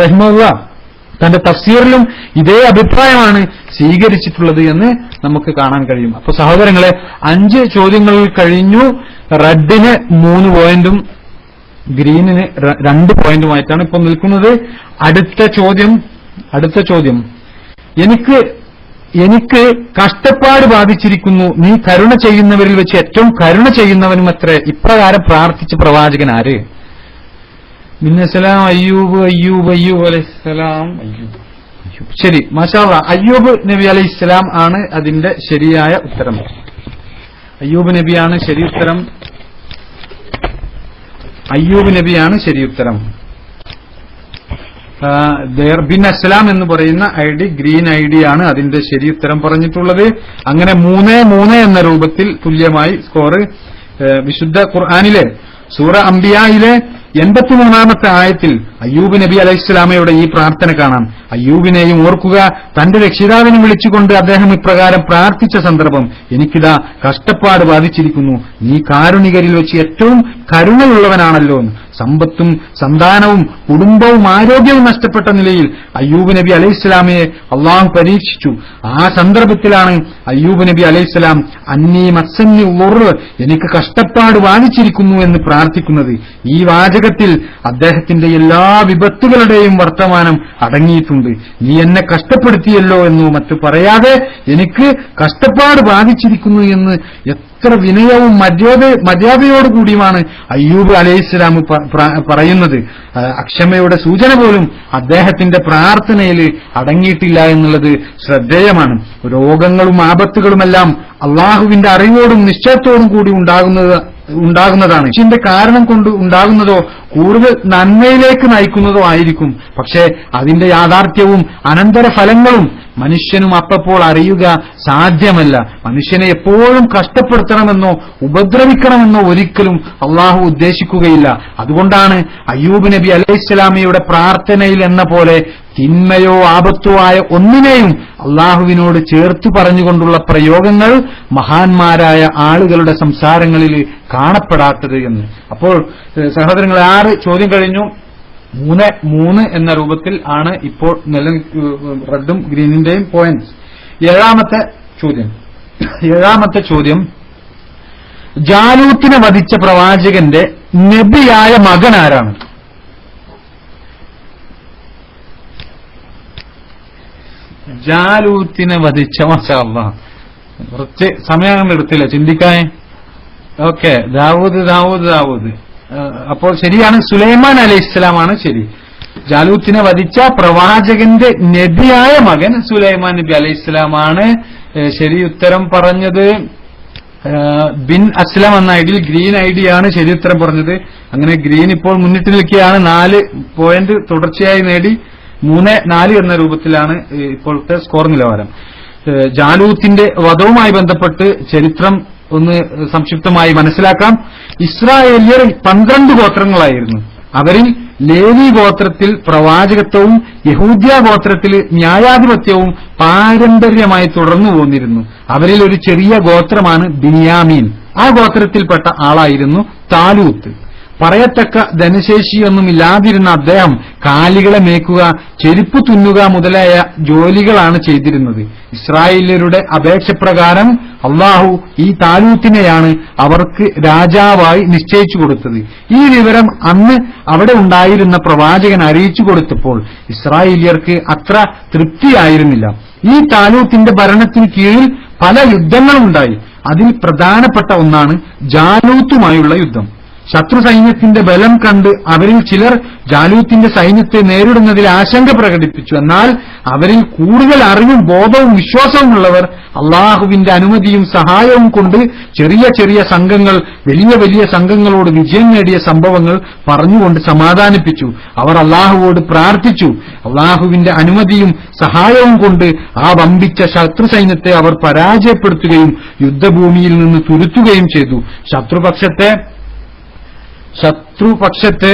റഹിമഹുല്ലാഹ് തന്റെ തഫ്സീറിലും ഇതേ അഭിപ്രായമാണ് സ്വീകരിച്ചിട്ടുള്ളത് എന്ന് നമുക്ക് കാണാൻ കഴിയും. അപ്പൊ സഹോദരങ്ങളെ, 5 ചോദ്യങ്ങളിൽ കഴിഞ്ഞു. റെഡിന് 3 പോയിന്റും ഗ്രീനിന് 2 പോയിന്റുമായിട്ടാണ് ഇപ്പോൾ നിൽക്കുന്നത്. അടുത്ത ചോദ്യം, എനിക്ക് കഷ്ടപ്പാട് ബാധിച്ചിരിക്കുന്നു, നീ കരുണ ചെയ്യുന്നവരിൽ വെച്ച് ഏറ്റവും കരുണ ചെയ്യുന്നവനും അത്രേ. ഇപ്രകാരം പ്രാർത്ഥിച്ച പ്രവാചകൻ ആര്? അയ്യൂബ് അലൈഹിസ്സലാം. ശരി, മാഷാ അല്ലാഹ്, അയ്യൂബ് നബി അലൈഹിസ്സലാം ആണ് അതിന്റെ ശരിയായ ഉത്തരം. അയ്യൂബ് നബിയാണ് ശരി ഉത്തരം. അയ്യൂബ് നബിയാണ് ശരി ഉത്തരം. ബിൻ അസ്ലാം എന്ന് പറയുന്ന ID ഗ്രീൻ ID ആണ് അതിന്റെ ശരി ഉത്തരം പറഞ്ഞിട്ടുള്ളത്. അങ്ങനെ 3-3 എന്ന രൂപത്തിൽ തുല്യമായി സ്കോർ. വിശുദ്ധ ഖുർആനിലെ സൂറ അംബിയായിലെ 83-ാമത്തെ ആയത്തിൽ അയ്യൂബ് നബി അലൈഹിസ്സലാമയുടെ ഈ പ്രാർത്ഥന കാണാം. അയ്യൂബിനെയും ഓർക്കുക, തന്റെ രക്ഷിതാവിനെ വിളിച്ചുകൊണ്ട് അദ്ദേഹം ഇപ്രകാരം പ്രാർത്ഥിച്ച സന്ദർഭം: എനിക്കിതാ കഷ്ടപ്പാട് ബാധിച്ചിരിക്കുന്നു, നീ കാരുണികരിൽ വെച്ച് ഏറ്റവും കരുണയുള്ളവനാണല്ലോ. സമ്പത്തും സന്താനവും കുടുംബവും ആരോഗ്യവും നഷ്ടപ്പെട്ട നിലയിൽ അയ്യൂബ് നബി അലൈഹിസ്സലാമയെ അള്ളാഹു പരീക്ഷിച്ചു. ആ സന്ദർഭത്തിലാണ് അയ്യൂബ് നബി അലൈഹിസ്സലാം അന്നീ മസ്സന്നി ഉറുർ, എനിക്ക് കഷ്ടപ്പാട് ബാധിച്ചിരിക്കുന്നു എന്ന് പ്രാർത്ഥിക്കുന്നത്. ഈ വാചകത്തിൽ അദ്ദേഹത്തിന്റെ എല്ലാ വിപത്തുകളുടെയും വർത്തമാനം അടങ്ങിയിട്ടുണ്ട്. നീ എന്നെ കഷ്ടപ്പെടുത്തിയല്ലോ എന്നോ മറ്റു പറയാതെ എനിക്ക് കഷ്ടപ്പാട് ബാധിച്ചിരിക്കുന്നു എന്ന് എത്ര വിനയവും മര്യാദയോടുകൂടിയുമാണ് അയ്യൂബ് അലൈഹിസ്സലാം പറയുന്നത്. അക്ഷമയുടെ സൂചന പോലും അദ്ദേഹത്തിന്റെ പ്രാർത്ഥനയിൽ അടങ്ങിയിട്ടില്ല എന്നുള്ളത് ശ്രദ്ധേയമാണ്. രോഗങ്ങളും ആപത്തുകളുമെല്ലാം അള്ളാഹുവിന്റെ അറിവോടും നിശ്ചയത്തോടും കൂടി ഉണ്ടാകുന്നതാണ്. ഇതിന്റെ കാരണം കൊണ്ട് ഉണ്ടാകുന്നതോ കൂടുതൽ നന്മയിലേക്ക് നയിക്കുന്നതോ ആയിരിക്കും. പക്ഷേ അതിന്റെ യാഥാർത്ഥ്യവും അനന്തരഫലങ്ങളും മനുഷ്യനും അപ്പപ്പോൾ അറിയുക സാധ്യമല്ല. മനുഷ്യനെ എപ്പോഴും കഷ്ടപ്പെടുത്തണമെന്നോ ഉപദ്രവിക്കണമെന്നോ ഒരിക്കലും അള്ളാഹു ഉദ്ദേശിക്കുകയില്ല. അതുകൊണ്ടാണ് അയ്യൂബ് നബി അലൈഹിസ്സലാമയുടെ പ്രാർത്ഥനയിൽ എന്ന പോലെ തിന്മയോ ആപത്തോ ആയ ഒന്നിനെയും അള്ളാഹുവിനോട് ചേർത്തു പറഞ്ഞുകൊണ്ടുള്ള പ്രയോഗങ്ങൾ മഹാന്മാരായ ആളുകളുടെ സംസാരങ്ങളിൽ കാണപ്പെടാത്തത് എന്ന്. അപ്പോൾ സഹോദരങ്ങളെ 6 ചോദ്യം കഴിഞ്ഞു. 3-3 എന്ന രൂപത്തിൽ ആണ് ഇപ്പോൾ റെഡും ഗ്രീനിന്റെയും പോയിന്റ്സ്. 7ാമത്തെ ചോദ്യം ജാലൂത്തിനെ വധിച്ച പ്രവാചകന്റെ നബിയായ മകൻ ആരാണ്? ജാലൂത്തിനെ വധിച്ച മാഷാ അല്ലാഹ് കുറച്ച് സമയം എടുത്തില്ല ചിന്തിക്കാൻ. ഓക്കെ, ദാവൂദ്. അപ്പോൾ ശരിയാണ്, സുലൈമാൻ അലൈഹിസ്സലാമാണ് ശരി. ജാലൂത്തിനെ വധിച്ച പ്രവാചകന്റെ നബിയായ മകൻ സുലൈമാൻ നബി അലൈഹിസ്സലാമാണ് ശരി ഉത്തരം പറഞ്ഞത്. ബിൻ അസ്ലം എന്ന ഐഡിയിൽ ഗ്രീൻ ID ആണ് ശരി ഉത്തരം പറഞ്ഞത്. അങ്ങനെ ഗ്രീൻ ഇപ്പോൾ മുന്നിട്ട് നിൽക്കുകയാണ്. 4 പോയിന്റ് തുടർച്ചയായി നേടി 3-4 എന്ന രൂപത്തിലാണ് ഇപ്പോഴത്തെ സ്കോർ നിലവാരം. ജാലൂത്തിന്റെ വധവുമായി ബന്ധപ്പെട്ട് ചരിത്രം ഒന്ന് സംക്ഷിപ്തമായി മനസ്സിലാക്കാം. ഇസ്രായേലിയർ 12 ഗോത്രങ്ങളായിരുന്നു. അവരിൽ ലേവി ഗോത്രത്തിൽ പ്രവാചകത്വവും യഹൂദ്യ ഗോത്രത്തിൽ ന്യായാധിപത്യവും പാരമ്പര്യമായി തുടർന്നു പോന്നിരുന്നു. അവരിൽ ഒരു ചെറിയ ഗോത്രമാണ് ബിന്യാമീൻ. ആ ഗോത്രത്തിൽപ്പെട്ട ആളായിരുന്നു താലൂത്ത്. പറയത്തക്ക ധനശേഷിയൊന്നുമില്ലാതിരുന്ന അദ്ദേഹം കാലികളെ മേക്കുക, ചെരുപ്പ് തുന്നുക മുതലായ ജോലികളാണ് ചെയ്തിരുന്നത്. ഇസ്രായേല്യരുടെ അപേക്ഷപ്രകാരം അള്ളാഹു ഈ താലൂത്തിനെയാണ് അവർക്ക് രാജാവായി നിശ്ചയിച്ചു കൊടുത്തത്. ഈ വിവരം അന്ന് അവിടെ ഉണ്ടായിരുന്ന പ്രവാചകൻ അറിയിച്ചു കൊടുത്തപ്പോൾ ഇസ്രായേല്യർക്ക് അത്ര തൃപ്തിയായിരുന്നില്ല. ഈ താലൂത്തിന്റെ ഭരണത്തിന് കീഴിൽ പല യുദ്ധങ്ങളുണ്ടായി. അതിൽ പ്രധാനപ്പെട്ട ഒന്നാണ് ജാലൂത്തുമായുള്ള യുദ്ധം. ശത്രു സൈന്യത്തിന്റെ ബലം കണ്ട് അവരിൽ ചിലർ ജാലൂത്തിന്റെ സൈന്യത്തെ നേരിടുന്നതിൽ ആശങ്ക പ്രകടിപ്പിച്ചു. എന്നാൽ അവരിൽ കൂടുതൽ അറിവും ബോധവും വിശ്വാസവും ഉള്ളവർ അള്ളാഹുവിന്റെ അനുമതിയും സഹായവും കൊണ്ട് ചെറിയ ചെറിയ സംഘങ്ങൾ വലിയ വലിയ സംഘങ്ങളോട് വിജയം നേടിയ സംഭവങ്ങൾ പറഞ്ഞുകൊണ്ട് സമാധാനിപ്പിച്ചു. അവർ അള്ളാഹുവോട് പ്രാർത്ഥിച്ചു. അള്ളാഹുവിന്റെ അനുമതിയും സഹായവും കൊണ്ട് ആ വമ്പിച്ച ശത്രു സൈന്യത്തെ അവർ പരാജയപ്പെടുത്തുകയും യുദ്ധഭൂമിയിൽ നിന്ന് തുരുത്തുകയും ചെയ്തു. ശത്രുപക്ഷത്തെ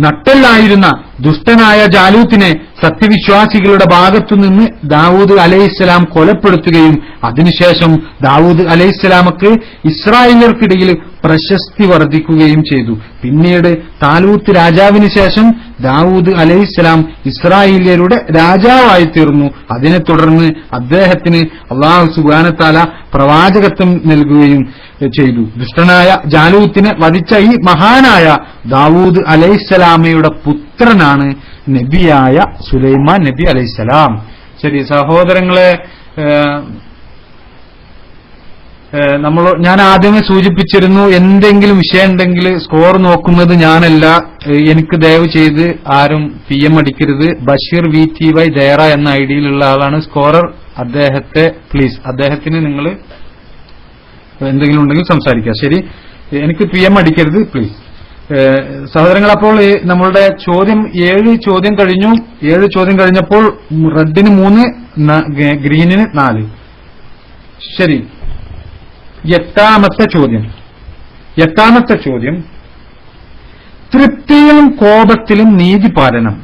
നട്ടെല്ലായിരുന്ന ദുഷ്ടനായ ജാലൂത്തിനെ സത്യവിശ്വാസികളുടെ ഭാഗത്തുനിന്ന് ദാവൂദ് അലൈഹിസ്സലാം കൊലപ്പെടുത്തുകയും അതിനുശേഷം ദാവൂദ് അലൈഹിസ്സലാമക്ക് ഇസ്രായേലർക്കിടയിൽ പ്രശസ്തി വർദ്ധിക്കുകയും ചെയ്തു. പിന്നീട് താലൂത്ത് രാജാവിന് ശേഷം ദാവൂദ് അലൈഹിസ്സലാം ഇസ്രായേല്യരുടെ രാജാവായി തീർന്നു. അതിനെ തുടർന്ന് അദ്ദേഹത്തിന് അല്ലാഹു സുബ്ഹാനഹു വ തആല പ്രവാചകത്വം നൽകുകയും ചെയ്തു. ദുഷ്ടനായ ജാലൂത്തിനെ വധിച്ച ഈ മഹാനായ ദാവൂദ് അലൈഹിസ്സലാമയുടെ പുത്രനാണ് നബിയായ സുലൈമാൻ നബി അലൈഹിസ്സലാം. ശരി സഹോദരങ്ങളെ, ഞാൻ ആദ്യമേ സൂചിപ്പിച്ചിരുന്നു, എന്തെങ്കിലും വിഷയം ഉണ്ടെങ്കിൽ സ്കോർ നോക്കുന്നത് ഞാനല്ല. എനിക്ക് ദയവ് ചെയ്ത് ആരും PM അടിക്കരുത്. ബഷീർ VTY ദയറ എന്ന ഐഡിയിലുള്ള ആളാണ് സ്കോറർ. അദ്ദേഹത്തിന് നിങ്ങൾ എന്തെങ്കിലും ഉണ്ടെങ്കിൽ സംസാരിക്കാം. ശരി, എനിക്ക് PM അടിക്കരുത് പ്ലീസ്. സഹോദരങ്ങൾ, അപ്പോൾ നമ്മളുടെ ചോദ്യം 7 ചോദ്യം കഴിഞ്ഞു. 7 ചോദ്യം കഴിഞ്ഞപ്പോൾ റെഡിന് 3, ഗ്രീനിന് 4. ശരി, എട്ടാമത്തെ ചോദ്യം തൃപ്തിയിലും കോപത്തിലും നീതിപാലനം,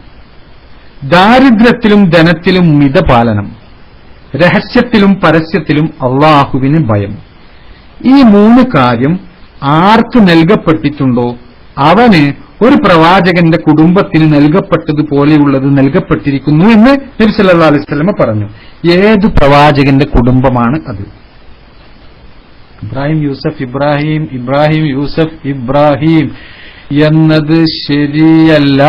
ദാരിദ്ര്യത്തിലും ധനത്തിലും മിതപാലനം, രഹസ്യത്തിലും പരസ്യത്തിലും അള്ളാഹുവിന് ഭയം. ഈ 3 കാര്യം ആർക്ക് നൽകപ്പെട്ടിട്ടുണ്ടോ അവന് ഒരു പ്രവാചകന്റെ കുടുംബത്തിന് നൽകപ്പെട്ടതുപോലെയുള്ളത് നൽകപ്പെട്ടിരിക്കുന്നു എന്ന് നബി സല്ലല്ലാഹു അലൈഹി വസല്ലം പറഞ്ഞു. ഏത് പ്രവാചകന്റെ കുടുംബമാണ് അത്? ഇബ്രാഹിം യൂസഫ് ഇബ്രാഹിം എന്നത് ശരിയല്ല.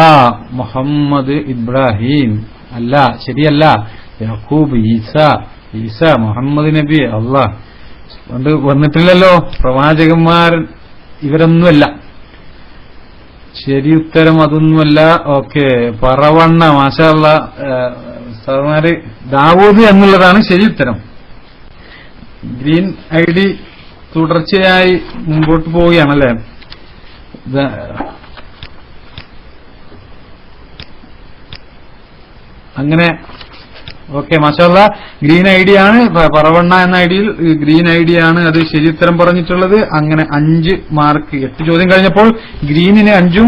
മുഹമ്മദ് ഇബ്രാഹിം അല്ല, ശരിയല്ല. യാക്കൂബ്, ഈസ മുഹമ്മദ് നബി അള്ളാഹ് കൊണ്ട് വന്നിട്ടില്ലല്ലോ. പ്രവാചകന്മാർ ഇവരൊന്നുമല്ല. ശരി ഉത്തരം അതൊന്നുമല്ല. ഓക്കെ, പറവണ്ണ, മാഷാ അല്ലാഹ്, സഹോദരന്മാര് ദാവൂദ് എന്നുള്ളതാണ് ശരി ഉത്തരം. ഗ്രീൻ ID തുടർച്ചയായി മുമ്പോട്ട് പോവുകയാണല്ലേ. അങ്ങനെ ഓക്കെ, മാഷാ അല്ലാഹ്, ഗ്രീൻ ID ആണ്. പറവണ്ണ എന്ന ഐഡിയിൽ ഗ്രീൻ ID ആണ് അത് ശരി ഉത്തരം പറഞ്ഞിട്ടുള്ളത്. അങ്ങനെ 5 മാർക്ക്. 8 ചോദ്യം കഴിഞ്ഞപ്പോൾ ഗ്രീനിന് 5ഉം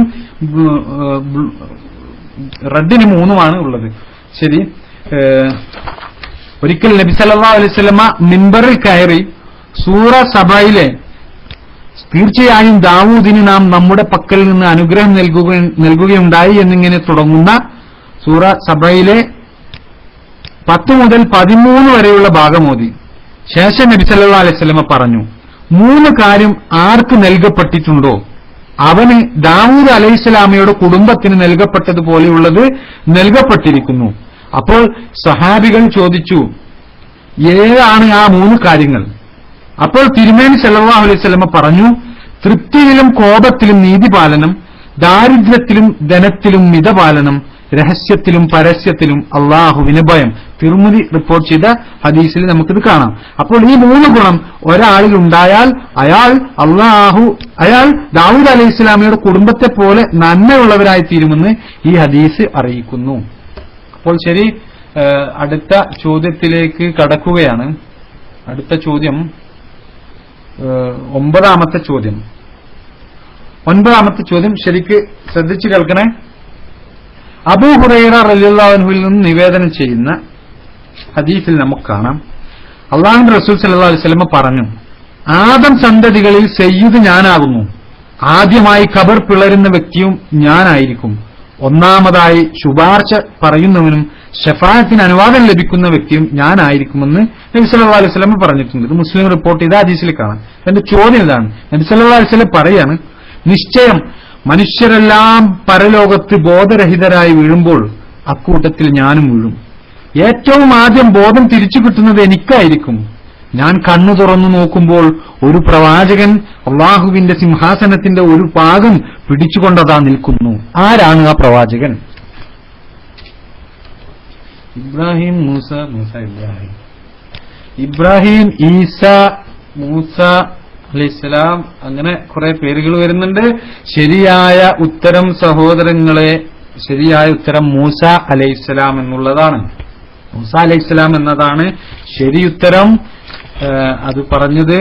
റെഡിന് 3ഉമാണ് ഉള്ളത്. ശരി, ഒരിക്കൽ നബി സല്ലല്ലാഹു അലൈഹി വസല്ലമ മിമ്പറിൽ കയറി സൂറ സബയിലെ തീർച്ചയായും ദാവൂദിന് നാം നമ്മുടെ പക്കൽ നിന്ന് അനുഗ്രഹം നൽകുകയുണ്ടായി എന്നിങ്ങനെ തുടങ്ങുന്ന സൂറ സബയിലെ 10 മുതൽ 13 വരെയുള്ള ഭാഗമോതി ശേഷം നബി സല്ലല്ലാഹു അലൈഹി വസല്ലമ പറഞ്ഞു, 3 കാര്യം ആർക്ക് നൽകപ്പെട്ടിട്ടുണ്ടോ അവന് ദാവൂദ് അലൈഹിസ്സലാമയുടെ കുടുംബത്തിന് നൽകപ്പെട്ടതുപോലെയുള്ളത് നൽകപ്പെട്ടിരിക്കുന്നു. അപ്പോൾ സഹാബികൾ ചോദിച്ചു, ഏതാണ് ആ 3 കാര്യങ്ങൾ? അപ്പോൾ തിരുമേനി സല്ലല്ലാഹു അലൈഹി വസല്ലമ പറഞ്ഞു, തൃപ്തിയിലും കോപത്തിലും നീതിപാലനം, ദാരിദ്ര്യത്തിലും ധനത്തിലും മിതപാലനം, രഹസ്യത്തിലും പരസ്യത്തിലും അള്ളാഹുവിന് ഭയം. തിർമിദി റിപ്പോർട്ട് ചെയ്ത ഹദീസിൽ നമുക്കിത് കാണാം. അപ്പോൾ ഈ 3 ഗുണം ഒരാളിൽ ഉണ്ടായാൽ അയാൾ ദാവൂദ് അലൈഹി ഇസ്ലാമിയുടെ കുടുംബത്തെ പോലെ നന്മയുള്ളവരായി തീരുമെന്ന് ഈ ഹദീസ് അറിയിക്കുന്നു. അപ്പോൾ ശരി, അടുത്ത ചോദ്യത്തിലേക്ക് കടക്കുകയാണ്. അടുത്ത ചോദ്യം 9ാമത്തെ ചോദ്യം. 9ാമത്തെ ചോദ്യം ശരിക്ക് ശ്രദ്ധിച്ചു കേൾക്കണേ. അബൂ ഹുറൈറ റളിയല്ലാഹു അൻഹുവിൽ നിന്ന് നിവേദനം ചെയ്യുന്ന ഹദീസിൽ നമുക്ക് കാണാം, അല്ലാഹുവിന്റെ റസൂൽ സല്ലല്ലാഹു അലൈഹി വസല്ലം പറഞ്ഞു, ആദം സന്തതികളിൽ സയ്യിദ് ഞാനാകുന്നു. ആദ്യമായി ഖബർ പിളരുന്ന വ്യക്തിയും ഞാനായിരിക്കും. ഒന്നാമതായി ശുപാർശ പറയുന്നവനും ഷഫാഅത്തിന് അനുവാദം ലഭിക്കുന്ന വ്യക്തിയും ഞാനായിരിക്കുമെന്ന് നബി സല്ലല്ലാഹു അലൈഹി വസല്ലം പറഞ്ഞിട്ടുണ്ട്. ഇത് മുസ്ലിം റിപ്പോർട്ട് ചെയ്ത ഹദീസിൽ കാണാം. എന്റെ ചോദ്യം ഇതാണ്, നബി സല്ലല്ലാഹു അലൈഹി വസല്ലം പറയാണ്, നിശ്ചയം മനുഷ്യരെല്ലാം പരലോകത്ത് ബോധരഹിതരായി വീഴുമ്പോൾ അക്കൂട്ടത്തിൽ ഞാനും വീഴും. ഏറ്റവും ആദ്യം ബോധം തിരിച്ചു കിട്ടുന്നത് എനിക്കായിരിക്കും. ഞാൻ കണ്ണു തുറന്നു നോക്കുമ്പോൾ ഒരു പ്രവാചകൻ അള്ളാഹുവിന്റെ സിംഹാസനത്തിന്റെ ഒരു ഭാഗം പിടിച്ചുകൊണ്ടതാ നിൽക്കുന്നു. ആരാണ് ആ പ്രവാചകൻ? ഇബ്രാഹിം, മൂസ, ഇബ്രാഹിം, ഈസ, മൂസ അലൈഹിസ്സലാം, അങ്ങനെ കുറെ പേരുകൾ വരുന്നുണ്ട്. ശരിയായ ഉത്തരം സഹോദരങ്ങളെ, ശരിയായ ഉത്തരം മൂസ അലൈഹിസ്സലാം എന്നുള്ളതാണ്. മൂസ അലൈഹിസ്സലാം എന്നതാണ് ശരിയുത്തരം. അത് പറഞ്ഞത്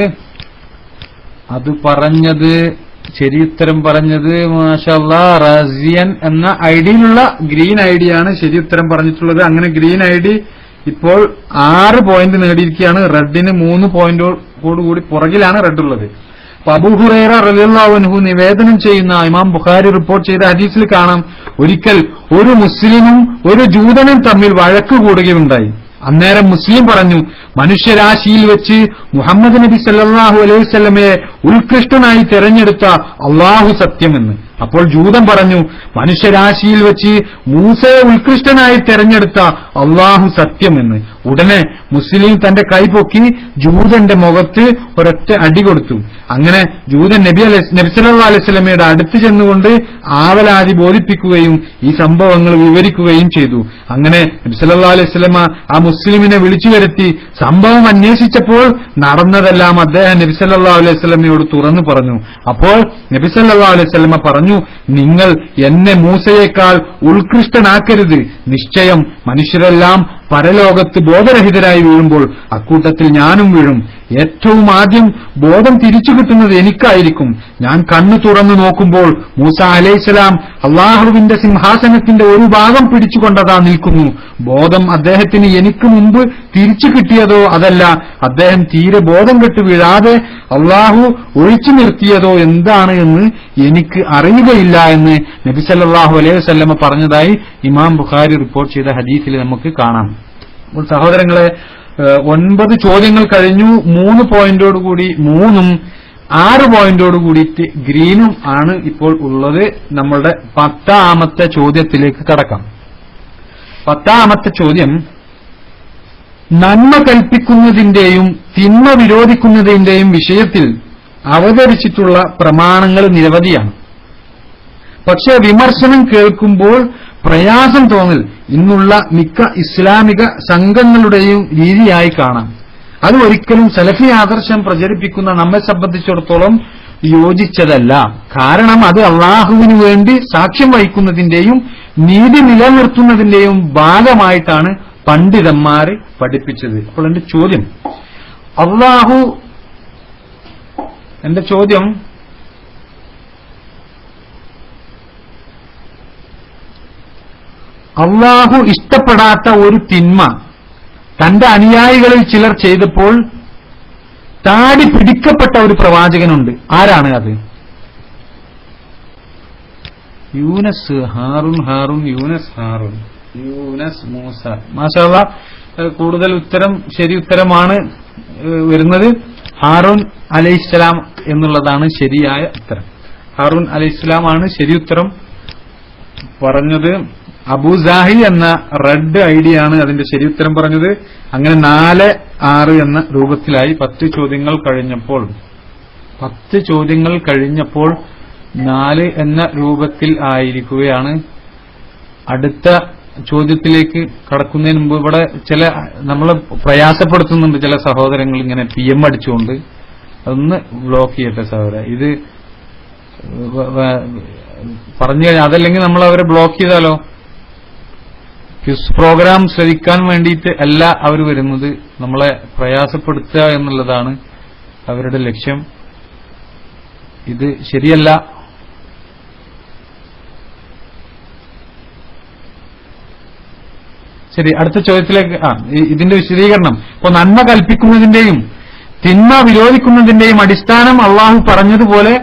ശരിയുത്തരം പറഞ്ഞത് മാഷാ അല്ലാഹ് റാസിയൻ എന്ന ഐഡിയിലുള്ള ഗ്രീൻ ഐഡിയാണ് ശരിയുത്തരം പറഞ്ഞിട്ടുള്ളത്. അങ്ങനെ ഗ്രീൻ ഐഡി ഇപ്പോൾ 6 പോയിന്റ് നേടിയിരിക്കുകയാണ്. റെഡിന് 3 പോയിന്റോടുകൂടി പുറകിലാണ് റെഡ് ഉള്ളത്. അബൂ ഹുറൈറ റളിയല്ലാഹു അൻഹു നിവേദനം ചെയ്യുന്ന ഇമാം ബുഖാരി റിപ്പോർട്ട് ചെയ്ത ഹദീസിൽ കാണാം, ഒരിക്കൽ ഒരു മുസ്ലിമും ഒരു ജൂതനും തമ്മിൽ വഴക്ക് കൂടുകയുണ്ടായി. അന്നേരം മുസ്ലിം പറഞ്ഞു, മനുഷ്യരാശിയിൽ വെച്ച് മുഹമ്മദ് നബി സല്ലല്ലാഹു അലൈഹി വസല്ലമയെ ഉത്കൃഷ്ടനായി തെരഞ്ഞെടുത്ത അള്ളാഹു സത്യമെന്ന്. അപ്പോൾ ജൂതൻ പറഞ്ഞു, മനുഷ്യരാശിയിൽ വെച്ച് മൂസയെ ഉത്കൃഷ്ടനായി തെരഞ്ഞെടുത്ത അള്ളാഹു സത്യമെന്ന്. ഉടനെ മുസ്ലിം തന്റെ കൈ പൊക്കി ജൂതന്റെ മുഖത്ത് ഒരൊറ്റ അടി കൊടുത്തു. അങ്ങനെ ജൂതൻ നബി സല്ലല്ലാഹു അലൈഹി വസല്ലമയുടെ അടുത്ത് ചെന്നുകൊണ്ട് ആവലാതി ബോധിപ്പിക്കുകയും ഈ സംഭവങ്ങൾ വിവരിക്കുകയും ചെയ്തു. അങ്ങനെ നബി സല്ലല്ലാഹു അലൈഹി വസല്ലമ ആ മുസ്ലിമിനെ വിളിച്ചു വരുത്തി സംഭവം അന്വേഷിച്ചപ്പോൾ നടന്നതെല്ലാം അദ്ദേഹം നബി സല്ലല്ലാഹു അലൈഹി വസല്ലമയോട് തുറന്നു പറഞ്ഞു. അപ്പോൾ നബി സല്ലല്ലാഹു അലൈഹി വസല്ലമ പറഞ്ഞു, നിങ്ങൾ എന്നെ മൂസയേക്കാൾ ഉത്കൃഷ്ടനാക്കരുത്. നിശ്ചയം മനുഷ്യരെല്ലാം പരലോകത്ത് ബോധരഹിതരായി വീഴുമ്പോൾ അക്കൂട്ടത്തിൽ ഞാനും വീഴും. ഏറ്റവും ആദ്യം ബോധം തിരിച്ചു കിട്ടുന്നത് എനിക്കായിരിക്കും. ഞാൻ കണ്ണു തുറന്നു നോക്കുമ്പോൾ മൂസ അലൈഹിസ്സലാം അള്ളാഹുവിന്റെ സിംഹാസനത്തിന്റെ ഒരു ഭാഗം പിടിച്ചുകൊണ്ടതാ നിൽക്കുന്നു. ബോധം അദ്ദേഹത്തിന് എനിക്ക് മുമ്പ് തിരിച്ചു കിട്ടിയതോ അതല്ല അദ്ദേഹം തീരെ ബോധം കെട്ടു വീഴാതെ അള്ളാഹു ഒഴിച്ചു നിർത്തിയതോ എന്താണ് എന്ന് എനിക്ക് അറിയുകയില്ല എന്ന് നബി സല്ലല്ലാഹു അലൈഹി വസല്ലമ പറഞ്ഞതായി ഇമാം ബുഖാരി റിപ്പോർട്ട് ചെയ്ത ഹദീസിൽ നമുക്ക് കാണാം. അപ്പോൾ സഹോദരങ്ങളെ, 9 ചോദ്യങ്ങൾ കഴിഞ്ഞു. 3 പോയിന്റോടുകൂടി 3ഉം 6 പോയിന്റോടുകൂടിയിട്ട് ഗ്രീനും ആണ് ഇപ്പോൾ ഉള്ളത്. നമ്മളുടെ 10ാമത്തെ ചോദ്യത്തിലേക്ക് കടക്കാം. 10ാമത്തെ ചോദ്യം, നന്മ കൽപ്പിക്കുന്നതിന്റെയും തിന്മ വിരോധിക്കുന്നതിന്റെയും വിഷയത്തിൽ അവതരിച്ചിട്ടുള്ള പ്രമാണങ്ങൾ നിരവധിയാണ്. പക്ഷേ വിമർശനം കേൾക്കുമ്പോൾ പ്രയാസം തോന്നൽ ഇന്നുള്ള മിക്ക ഇസ്ലാമിക സംഘങ്ങളുടെയും രീതിയായി കാണാം. അത് ഒരിക്കലും സലഫി ആദർശം പ്രചരിപ്പിക്കുന്ന നമ്മെ സംബന്ധിച്ചിടത്തോളം യോജിച്ചതല്ല. കാരണം അത് അള്ളാഹുവിനു വേണ്ടി സാക്ഷ്യം വഹിക്കുന്നതിന്റെയും നീതി നിലനിർത്തുന്നതിന്റെയും ഭാഗമായിട്ടാണ് പണ്ഡിതന്മാർ പഠിപ്പിച്ചത്. അപ്പോൾ എന്റെ ചോദ്യം, അള്ളാഹു ഇഷ്ടപ്പെടാത്ത ഒരു തിന്മ തന്റെ അനുയായികളിൽ ചിലർ ചെയ്തപ്പോൾ താടി പിടിക്കപ്പെട്ട ഒരു പ്രവാചകനുണ്ട്. ആരാണ് അത്? യൂനസ് മൂസ. മാഷാ അല്ലാഹ്, കൂടുതൽ ഉത്തരം ശരി ഉത്തരമാണ് വരുന്നത്. ഹാറൂൻ അലൈഹിസ്സലാം എന്നുള്ളതാണ് ശരിയായ ഉത്തരം. ഹാറൂൻ അലൈഹിസ്സലാമാണ് ശരി ഉത്തരം പറഞ്ഞത്. അബൂസാഹി എന്ന റെഡ് ഐഡിയാണ് അതിന്റെ ശരി ഉത്തരം പറഞ്ഞത്. അങ്ങനെ 4-6 എന്ന രൂപത്തിലായി 10 ചോദ്യങ്ങൾ കഴിഞ്ഞപ്പോൾ 4 എന്ന രൂപത്തിൽ ആയിരിക്കുകയാണ്. അടുത്ത ചോദ്യത്തിലേക്ക് കടക്കുന്നതിന് മുമ്പ് ഇവിടെ നമ്മളെ പ്രയാസപ്പെടുത്തുന്നുണ്ട് ചില സഹോദരങ്ങൾ ഇങ്ങനെ PM അടിച്ചുകൊണ്ട്. അതൊന്ന് ബ്ലോക്ക് ചെയ്യട്ടെ സഹോദര. ഇത് പറഞ്ഞു കഴിഞ്ഞാൽ അതല്ലെങ്കിൽ നമ്മൾ അവരെ ബ്ലോക്ക് ചെയ്താലോ? ക്വിസ് പ്രോഗ്രാം ശ്രദ്ധിക്കാൻ വേണ്ടിയിട്ട് അല്ല അവർ വരുന്നത്, നമ്മളെ പ്രയാസപ്പെടുത്തുക എന്നുള്ളതാണ് അവരുടെ ലക്ഷ്യം. ഇത് ശരിയല്ല. ശരി, അടുത്ത ചോദ്യത്തിലേക്ക്. ഇതിന്റെ വിശദീകരണം. ഇപ്പൊ നന്മ കൽപ്പിക്കുന്നതിന്റെയും തിന്മ വിരോധിക്കുന്നതിന്റെയും അടിസ്ഥാനം അള്ളാഹു പറഞ്ഞതുപോലെ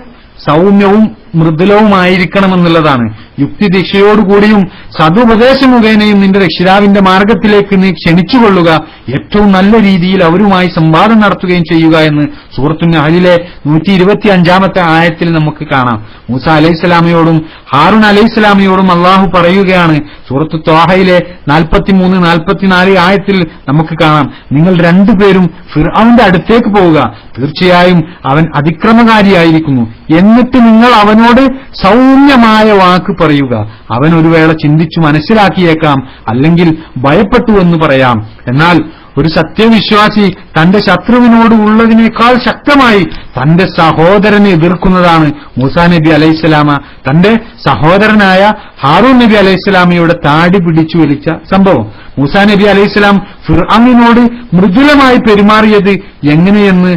സൗമ്യവും മൃദുലവുമായിരിക്കണമെന്നുള്ളതാണ്. യുക്തിദീക്ഷയോടുകൂടിയും സതുപദേശ മുഖേനയും നിന്റെ രക്ഷിതാവിന്റെ മാർഗത്തിലേക്ക് നീ ക്ഷണിച്ചുകൊള്ളുക, ഏറ്റവും നല്ല രീതിയിൽ അവരുമായി സംവാദം നടത്തുകയും ചെയ്യുക എന്ന് സൂറത്തുൻ നഹ്ലിലെ 125-ാമത്തെ ആയത്തിൽ നമുക്ക് കാണാം. മൂസ അലൈഹിസ്സലാമയോടും ഹാറൂൻ അലൈഹിസ്സലാമയോടും അള്ളാഹു പറയുകയാണ്. സൂറത്തു ത്വാഹയിലെ 43-44 ആയത്തിൽ നമുക്ക് കാണാം, നിങ്ങൾ രണ്ടുപേരും ഫിർഔന്റെ അടുത്തേക്ക് പോവുക, തീർച്ചയായും അവൻ അതിക്രമകാരിയായിരിക്കുന്നു. എന്നിട്ട് നിങ്ങൾ അവനോട് സൗമ്യമായ വാക്ക് പറയുക. അവൻ ഒരു വേള ചിന്തിച്ചു മനസ്സിലാക്കിയേക്കാം, അല്ലെങ്കിൽ ഭയപ്പെട്ടുവെന്ന് പറയാം. എന്നാൽ ഒരു സത്യവിശ്വാസി തന്റെ ശത്രുവിനോട് ഉള്ളതിനേക്കാൾ ശക്തമായി തന്റെ സഹോദരനെ എതിർക്കുന്നതാണ് മൂസാ നബി അലൈഹിസ്സലാമ തന്റെ സഹോദരനായ ഹാറൂൻ നബി അലൈഹിസ്സലാമയുടെ താടി പിടിച്ചു വലിച്ച സംഭവം. മൂസാ നബി അലൈഹിസ്സലാം ഫിർഔനിനോട് മൃദുലമായി പെരുമാറിയത് എങ്ങനെയെന്ന്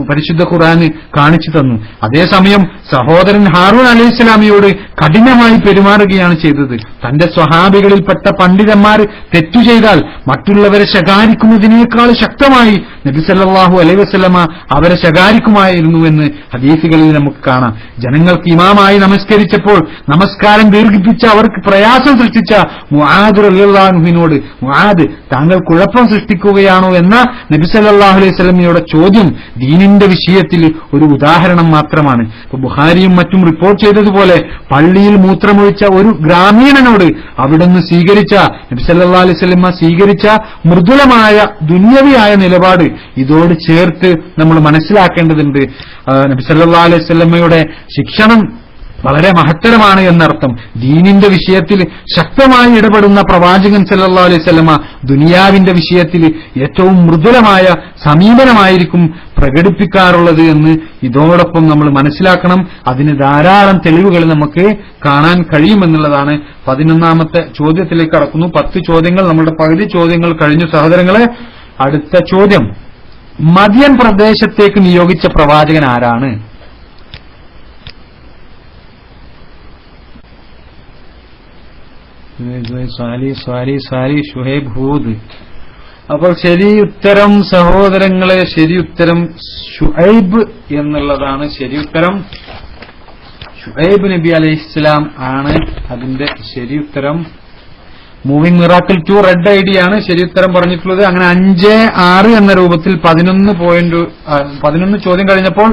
പരിശുദ്ധ ഖുർആൻ കാണിച്ചു തന്നു. അതേസമയം സഹോദരൻ ഹാറൂൻ അലൈഹിസ്സലാമയോട് കഠിനമായി പെരുമാറുകയാണ് ചെയ്തത്. തന്റെ സ്വഹാബികളിൽപ്പെട്ട പണ്ഡിതന്മാർ തെറ്റു ചെയ്താൽ മറ്റുള്ളവരെ ശകാരിക്കുന്നതിനേക്കാൾ ശക്തമായി നബി സല്ലല്ലാഹു അലൈഹി വസല്ലമ അവരെ ശകാരിക്കുമായിരുന്നു എന്ന് ഹദീസുകളിൽ നമുക്ക് കാണാം. ജനങ്ങൾക്ക് ഇമാമായി നമസ്കരിച്ചപ്പോൾ നമസ്കാരം ദീർഘിപ്പിച്ച അവർക്ക് പ്രയാസം സൃഷ്ടിച്ച മുആദ് റളിയല്ലാഹു അൻഹുവിനോട്, മുആദ് താങ്കൾ കുഴപ്പം സൃഷ്ടിക്കുകയാണോ എന്ന നബി സല്ലല്ലാഹു അലൈഹി വസല്ലമയുടെ ചോദ്യം ദീനിന്റെ വിഷയത്തിൽ ഒരു ഉദാഹരണം മാത്രമാണ്. ഇപ്പൊ ബുഖാരിയും മറ്റും റിപ്പോർട്ട് ചെയ്തതുപോലെ പള്ളിയിൽ മൂത്രമൊഴിച്ച ഒരു ഗ്രാമീണനോട് അവിടുന്ന് സ്വീകരിച്ച നബി സല്ലല്ലാഹു അലൈഹി വസല്ലമ സ്വീകരിച്ച മൃദുലമായ ദുന്യവിയായ നിലപാട് ഇതോട് ചേർത്ത് നമ്മൾ മനസ്സിലാക്കേണ്ടതുണ്ട്. നബി സല്ലല്ലാഹു അലൈഹി വസല്ലമയുടെ ശിക്ഷണം വളരെ മഹത്തരമാണ് എന്നർത്ഥം. ദീനിന്റെ വിഷയത്തിൽ ശക്തമായി ഇടപെടുന്ന പ്രവാചകൻ സല്ലല്ലാഹു അലൈഹി വസല്ലമ ദുനിയാവിന്റെ വിഷയത്തിൽ ഏറ്റവും മൃദുലമായ സമീപനമായിരിക്കും പ്രകടിപ്പിക്കാറുള്ളത് എന്ന് ഇതോടൊപ്പം നമ്മൾ മനസ്സിലാക്കണം. അതിന് ധാരാളം തെളിവുകൾ നമുക്ക് കാണാൻ കഴിയുമെന്നുള്ളതാണ്. 11ാമത്തെ ചോദ്യത്തിലേക്ക് കടക്കുന്നു. 10 ചോദ്യങ്ങൾ, നമ്മളുടെ പകുതി ചോദ്യങ്ങൾ കഴിഞ്ഞു സഹോദരങ്ങളെ. അടുത്ത ചോദ്യം, മദിയൻ പ്രദേശത്തേക്ക് നിയോഗിച്ച പ്രവാചകൻ ആരാണ്? ഷുഹൈബ്, ഹൂദ്. അപ്പോൾ ശരി ഉത്തരം സഹോദരങ്ങളെ, ശരി ഉത്തരം ഷുഐബ് എന്നുള്ളതാണ്. ശരി ഉത്തരം ഷുഐബ് നബി അലൈഹിസ്സലാം ആണ് അതിന്റെ ശരി ഉത്തരം. Moving miracle 2 red I D ആണ് ശരി ഉത്തരം പറഞ്ഞിട്ടുള്ളത്. അങ്ങനെ 5-6 എന്ന രൂപത്തിൽ 11 ചോദ്യം കഴിഞ്ഞപ്പോൾ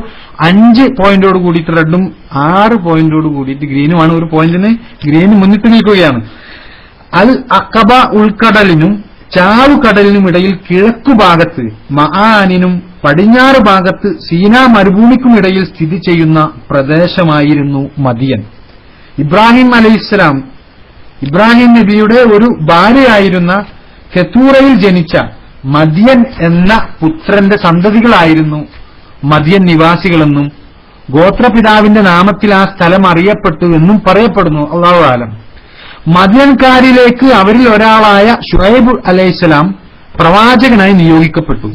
5 പോയിന്റോട് കൂടിയിട്ട് റെഡും 6 പോയിന്റോട് കൂടിയിട്ട് ഗ്രീനുമാണ്. ഒരു പോയിന്റിന് ഗ്രീൻ മുന്നിട്ട് നിൽക്കുകയാണ്. അൽ അഖബ ഉൾക്കടലിനും ചാവുകടലിനും ഇടയിൽ കിഴക്കുഭാഗത്ത് മആനിനും പടിഞ്ഞാറ് ഭാഗത്ത് സീനാ മരുഭൂമിക്കുമിടയിൽ സ്ഥിതി ചെയ്യുന്ന പ്രദേശമായിരുന്നു മദിയൻ. ഇബ്രാഹിം നബിയുടെ ഒരു ഭാര്യയായിരുന്ന കെത്തൂറയിൽ ജനിച്ച മദിയൻ എന്ന പുത്രന്റെ സന്തതികളായിരുന്നു മദിയൻ നിവാസികളെന്നും ഗോത്രപിതാവിന്റെ നാമത്തിൽ ആ സ്ഥലം അറിയപ്പെട്ടു എന്നും പറയപ്പെടുന്നു. അല്ലാഹു ആലം. മദിയൻകാരിലേക്ക് അവരിൽ ഒരാളായ ഷുഐബ് അലൈഹിസ്സലാം പ്രവാചകനായി നിയോഗിക്കപ്പെട്ടു.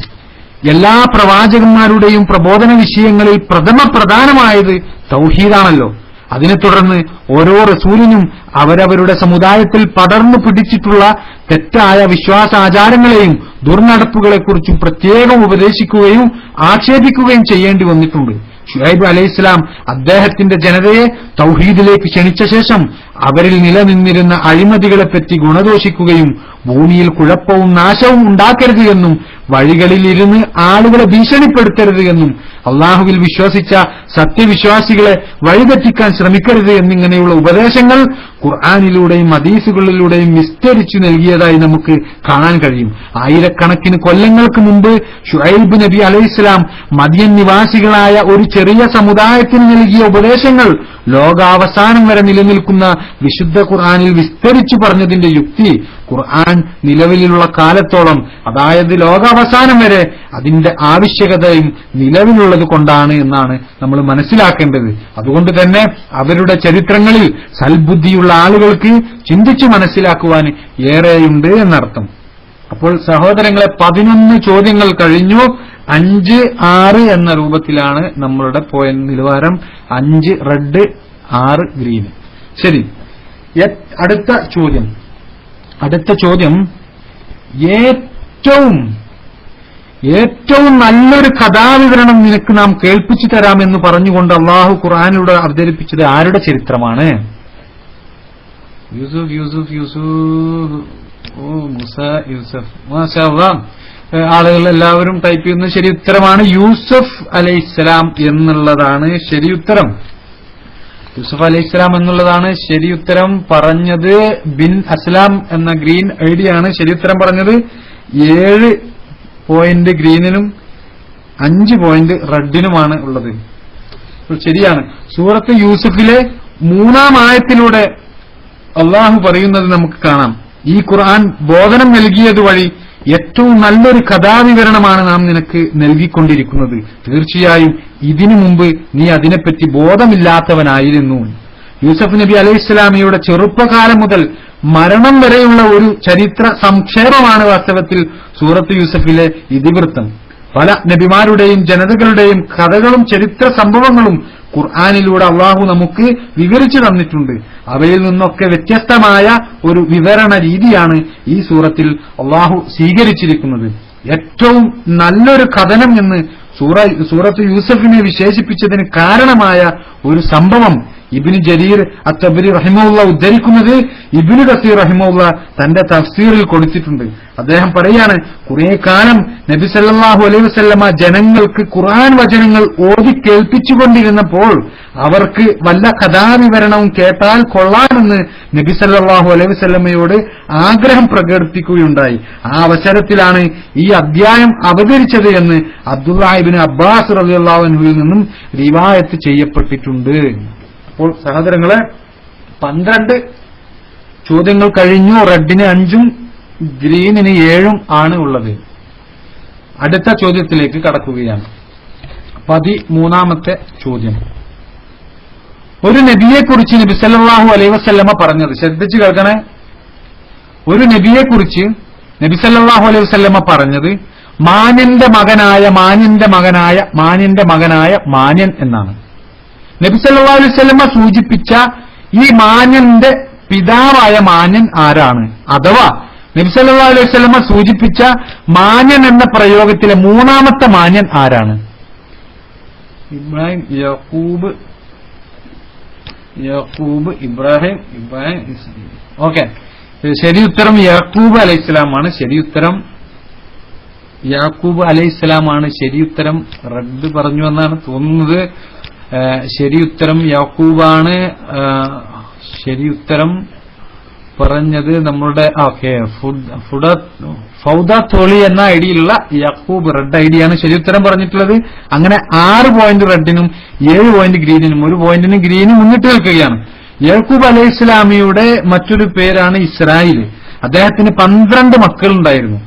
എല്ലാ പ്രവാചകന്മാരുടെയും പ്രബോധന വിഷയങ്ങളിൽ പ്രധാനമായത് തൗഹീദാണല്ലോ. അതിനെ തുടർന്ന് ഓരോ റസൂലിനും അവരവരുടെ സമുദായത്തിൽ പടർന്നു പിടിച്ചിട്ടുള്ള തെറ്റായ വിശ്വാസാചാരങ്ങളെയും ദുർനടപ്പുകളെക്കുറിച്ചും പ്രത്യേകം ഉപദേശിക്കുകയും ആക്ഷേപിക്കുകയും ചെയ്യേണ്ടി വന്നിട്ടുണ്ട്. ഷുഐബ് അലൈഹിസ്സലാം അദ്ദേഹത്തിന്റെ ജനതയെ തൗഹീദിലേക്ക് ക്ഷണിച്ച ശേഷം അവരിൽ നിലനിന്നിരുന്ന അഴിമതികളെപ്പറ്റി ഗുണദോഷിക്കുകയും ഭൂമിയിൽ കുഴപ്പവും നാശവും ഉണ്ടാക്കരുത് എന്നും വഴികളിൽ ഇരുന്ന് ആളുകളെ ഭീഷണിപ്പെടുത്തരുത് എന്നും അള്ളാഹുവിൽ വിശ്വസിച്ച സത്യവിശ്വാസികളെ വഴിതെറ്റിക്കാൻ ശ്രമിക്കരുത് എന്നിങ്ങനെയുള്ള ഉപദേശങ്ങൾ ഖുർആനിലൂടെയും ഹദീസുകളിലൂടെയും വിസ്തരിച്ചു നൽകിയതായി നമുക്ക് കാണാൻ കഴിയും. ആയിരക്കണക്കിന് കൊല്ലങ്ങൾക്ക് മുമ്പ് ഷുഐബ് നബി അലൈഹിസ്സലാം മദിയൻ നിവാസികളായ ഒരു ചെറിയ സമുദായത്തിന് നൽകിയ ഉപദേശങ്ങൾ ലോകാവസാനം വരെ നിലനിൽക്കുന്ന വിശുദ്ധ ഖുർആനിൽ വിസ്തരിച്ചു പറഞ്ഞതിന്റെ യുക്തി ഖുർആൻ നിലവിലുള്ള കാലത്തോളം, അതായത് ലോകാവസാനം വരെ അതിന്റെ ആവശ്യകതയും നിലവിലുള്ളത് കൊണ്ടാണ് എന്നാണ് നമ്മൾ മനസ്സിലാക്കേണ്ടത്. അതുകൊണ്ട് തന്നെ അവരുടെ ചരിത്രങ്ങളിൽ സൽബുദ്ധിയുള്ള ആളുകൾക്ക് ചിന്തിച്ചു മനസ്സിലാക്കുവാൻ ഏറെയുണ്ട് എന്നർത്ഥം. അപ്പോൾ സഹോദരങ്ങളെ 11 ചോദ്യങ്ങൾ കഴിഞ്ഞു. 5-6 എന്ന രൂപത്തിലാണ് നമ്മളുടെ പോയിന്റ് നിലവാരം. 5 റെഡ്, 6 ഗ്രീൻ. ശരി, അടുത്ത ചോദ്യം ഏറ്റവും നല്ലൊരു കഥാവിവരണം നിനക്ക് നാം കേൾപ്പിച്ചു തരാമെന്ന് പറഞ്ഞുകൊണ്ട് അള്ളാഹു ഖുർആനിലൂടെ അവതരിപ്പിച്ചത് ആരുടെ ചരിത്രമാണ്? ആളുകൾ എല്ലാവരും ടൈപ്പ് ചെയ്യുന്ന ശരി ഉത്തരമാണ് യൂസഫ് അലൈഹിസ്സലാം എന്നുള്ളതാണ് ശരി ഉത്തരം. യൂസഫ് അലൈഹിസ്സലാം എന്നുള്ളതാണ് ശരി ഉത്തരം. പറഞ്ഞത് ബിൻ അസ്ലാം എന്ന ഗ്രീൻ ഐഡിയാണ് ശരി ഉത്തരം പറഞ്ഞത്. 7 പോയിന്റ് ഗ്രീനിനും 5 പോയിന്റ് റെഡിനുമാണ് ഉള്ളത്. ശരിയാണ്. സൂറത്ത് യൂസഫിലെ 3-ാം ആയത്തിലൂടെ അള്ളാഹു പറയുന്നത് നമുക്ക് കാണാം, ഈ ഖുർആൻ ബോധനം നൽകിയത് വഴി ഏറ്റവും നല്ലൊരു കഥാവിവരണമാണ് നാം നിനക്ക് നൽകിക്കൊണ്ടിരിക്കുന്നത്. തീർച്ചയായും ഇതിനു മുമ്പ് നീ അതിനെപ്പറ്റി ബോധമില്ലാത്തവനായിരുന്നു. യൂസഫ് നബി അലൈഹിസ്സലാമയുടെ ചെറുപ്പകാലം മുതൽ മരണം വരെയുള്ള ഒരു ചരിത്ര സംക്ഷേപമാണ് വാസ്തവത്തിൽ സൂറത്ത് യൂസഫിലെ ഇതിവൃത്തം. പല നബിമാരുടെയും ജനതകളുടെയും കഥകളും ചരിത്ര സംഭവങ്ങളും ഖുർആനിലൂടെ അള്ളാഹു നമുക്ക് വിവരിച്ചു തന്നിട്ടുണ്ട്. അവയിൽ നിന്നൊക്കെ വ്യത്യസ്തമായ ഒരു വിവരണ രീതിയാണ് ഈ സൂറത്തിൽ അള്ളാഹു സ്വീകരിച്ചിരിക്കുന്നത്. ഏറ്റവും നല്ലൊരു കഥനം എന്ന് സൂറത്ത് യൂസഫിനെ വിശേഷിപ്പിച്ചതിന് കാരണമായ ഒരു സംഭവം ഇബ്നു ജരീർ അത്തബരി റഹിമഹുള്ള ഉദ്ധരിക്കുന്നത് ഇബ്നു കസീർ റഹിമഹുള്ള തന്റെ തഫ്സീറിൽ കൊടുത്തിട്ടുണ്ട്. അദ്ദേഹം പറയാണ്, കുറെ കാലം നബി സല്ലല്ലാഹു അലൈഹി വസല്ലമ ജനങ്ങൾക്ക് ഖുർആൻ വചനങ്ങൾ ഓതി കേൾപ്പിച്ചുകൊണ്ടിരുന്നപ്പോൾ അവർക്ക് വല്ല കഥാവിവരണവും കേട്ടാൽ കൊള്ളാമെന്ന് നബി സല്ലല്ലാഹു അലൈഹി വസല്ലമയോട് ആഗ്രഹം പ്രകടിപ്പിക്കുകയുണ്ടായി. ആ അവസരത്തിലാണ് ഈ അധ്യായം അവതരിച്ചത് എന്ന് അബ്ദുല്ലാഹ് ഇബ്നു അബ്ബാസ് റളിയല്ലാഹു അൻഹുവിൽ നിന്നും റിവായത്ത് ചെയ്യപ്പെട്ടിട്ടുണ്ട്. അപ്പോൾ സഹോദരങ്ങളെ, 12 ചോദ്യങ്ങൾ കഴിഞ്ഞു. റെഡിന് 5 ഗ്രീനിന് 7 ആണ് ഉള്ളത്. അടുത്ത ചോദ്യത്തിലേക്ക് കടക്കുകയാണ്. 13ാമത്തെ ചോദ്യം. ഒരു നബിയെക്കുറിച്ച് നബി സല്ലല്ലാഹു അലൈഹി വസല്ലമ പറഞ്ഞത്, ശ്രദ്ധിച്ചു കേൾക്കണേ. ഒരു നബിയെക്കുറിച്ച് നബി സല്ലല്ലാഹു അലൈഹി വസല്ലമ പറഞ്ഞത് മാന്യന്റെ മകനായ മാന്യൻ എന്നാണ്. നബി സല്ലല്ലാഹു അലൈഹി വസല്ലമ സൂചിപ്പിച്ച ഈ മാന്യന്റെ പിതാവായ മാന്യൻ ആരാണ്? അഥവാ നബി സല്ലല്ലാഹു അലൈഹി വസല്ലമ സൂചിപ്പിച്ച മാന്യൻ എന്ന പ്രയോഗത്തിലെ 3ാമത്തെ മാന്യൻ ആരാണ്? ഇബ്രാഹിം, യാക്കൂബ്, ഇബ്രാഹിം. ഓക്കെ, ശരി ഉത്തരം യാക്കൂബ് അലൈഹിസ്സലാമാണ്. ശരി ഉത്തരം യാക്കൂബ് അലൈഹിസ്സലാമാണ്. ശരി ഉത്തരം റദ്ദ് പറഞ്ഞു എന്നാണ് തോന്നുന്നത്. ശരി ഉത്തരം യാക്കൂബാണ്. ശരി ഉത്തരം പറഞ്ഞത് നമ്മളുടെ ഫൗദ തോളി എന്ന ഐഡിയിലുള്ള യാക്കൂബ്, റെഡ് ഐഡിയാണ് ശരി ഉത്തരം പറഞ്ഞിട്ടുള്ളത്. അങ്ങനെ 6 പോയിന്റ് റെഡിനും 7 പോയിന്റ് ഗ്രീനിനും, 1 പോയിന്റിന് ഗ്രീനും മുന്നിട്ട് നിൽക്കുകയാണ്. യാക്കൂബ് അലൈഹി ഇസ്ലാമിയുടെ മറ്റൊരു പേരാണ് ഇസ്രായേൽ. അദ്ദേഹത്തിന് 12 മക്കളുണ്ടായിരുന്നു.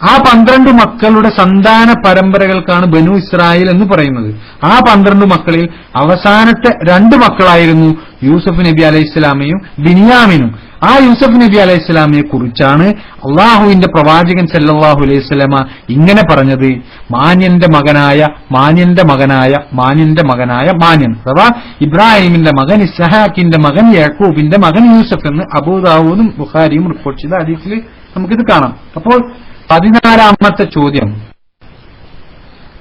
ആ 12 മക്കളുടെ സന്താന പരമ്പരകൾക്കാണ് ബനു ഇസ്രായേൽ എന്ന് പറയുന്നത്. ആ 12 മക്കളിൽ അവസാനത്തെ 2 മക്കളായിരുന്നു യൂസഫ് നബി അലൈഹി ഇസ്ലാമയും ബിനിയാമിനും. ആ യൂസഫ് നബി അലൈഹി ഇസ്ലാമിയെ കുറിച്ചാണ് അള്ളാഹുവിന്റെ പ്രവാചകൻ സല്ലല്ലാഹു അലൈഹി വസല്ലമ ഇങ്ങനെ പറഞ്ഞത്, മാന്യന്റെ മകനായ മാന്യൻ, അഥവാ ഇബ്രാഹിമിന്റെ മകൻ, ഇസ്ഹാഖിന്റെ മകൻ, യാക്കൂബിന്റെ മകൻ യൂസഫ് എന്ന് അബൂദാവൂദും ബുഖാരിയും റിപ്പോർട്ട് ചെയ്ത ഹദീസിൽ നമുക്കിത് കാണാം. അപ്പോൾ 14ാമത്തെ ചോദ്യം.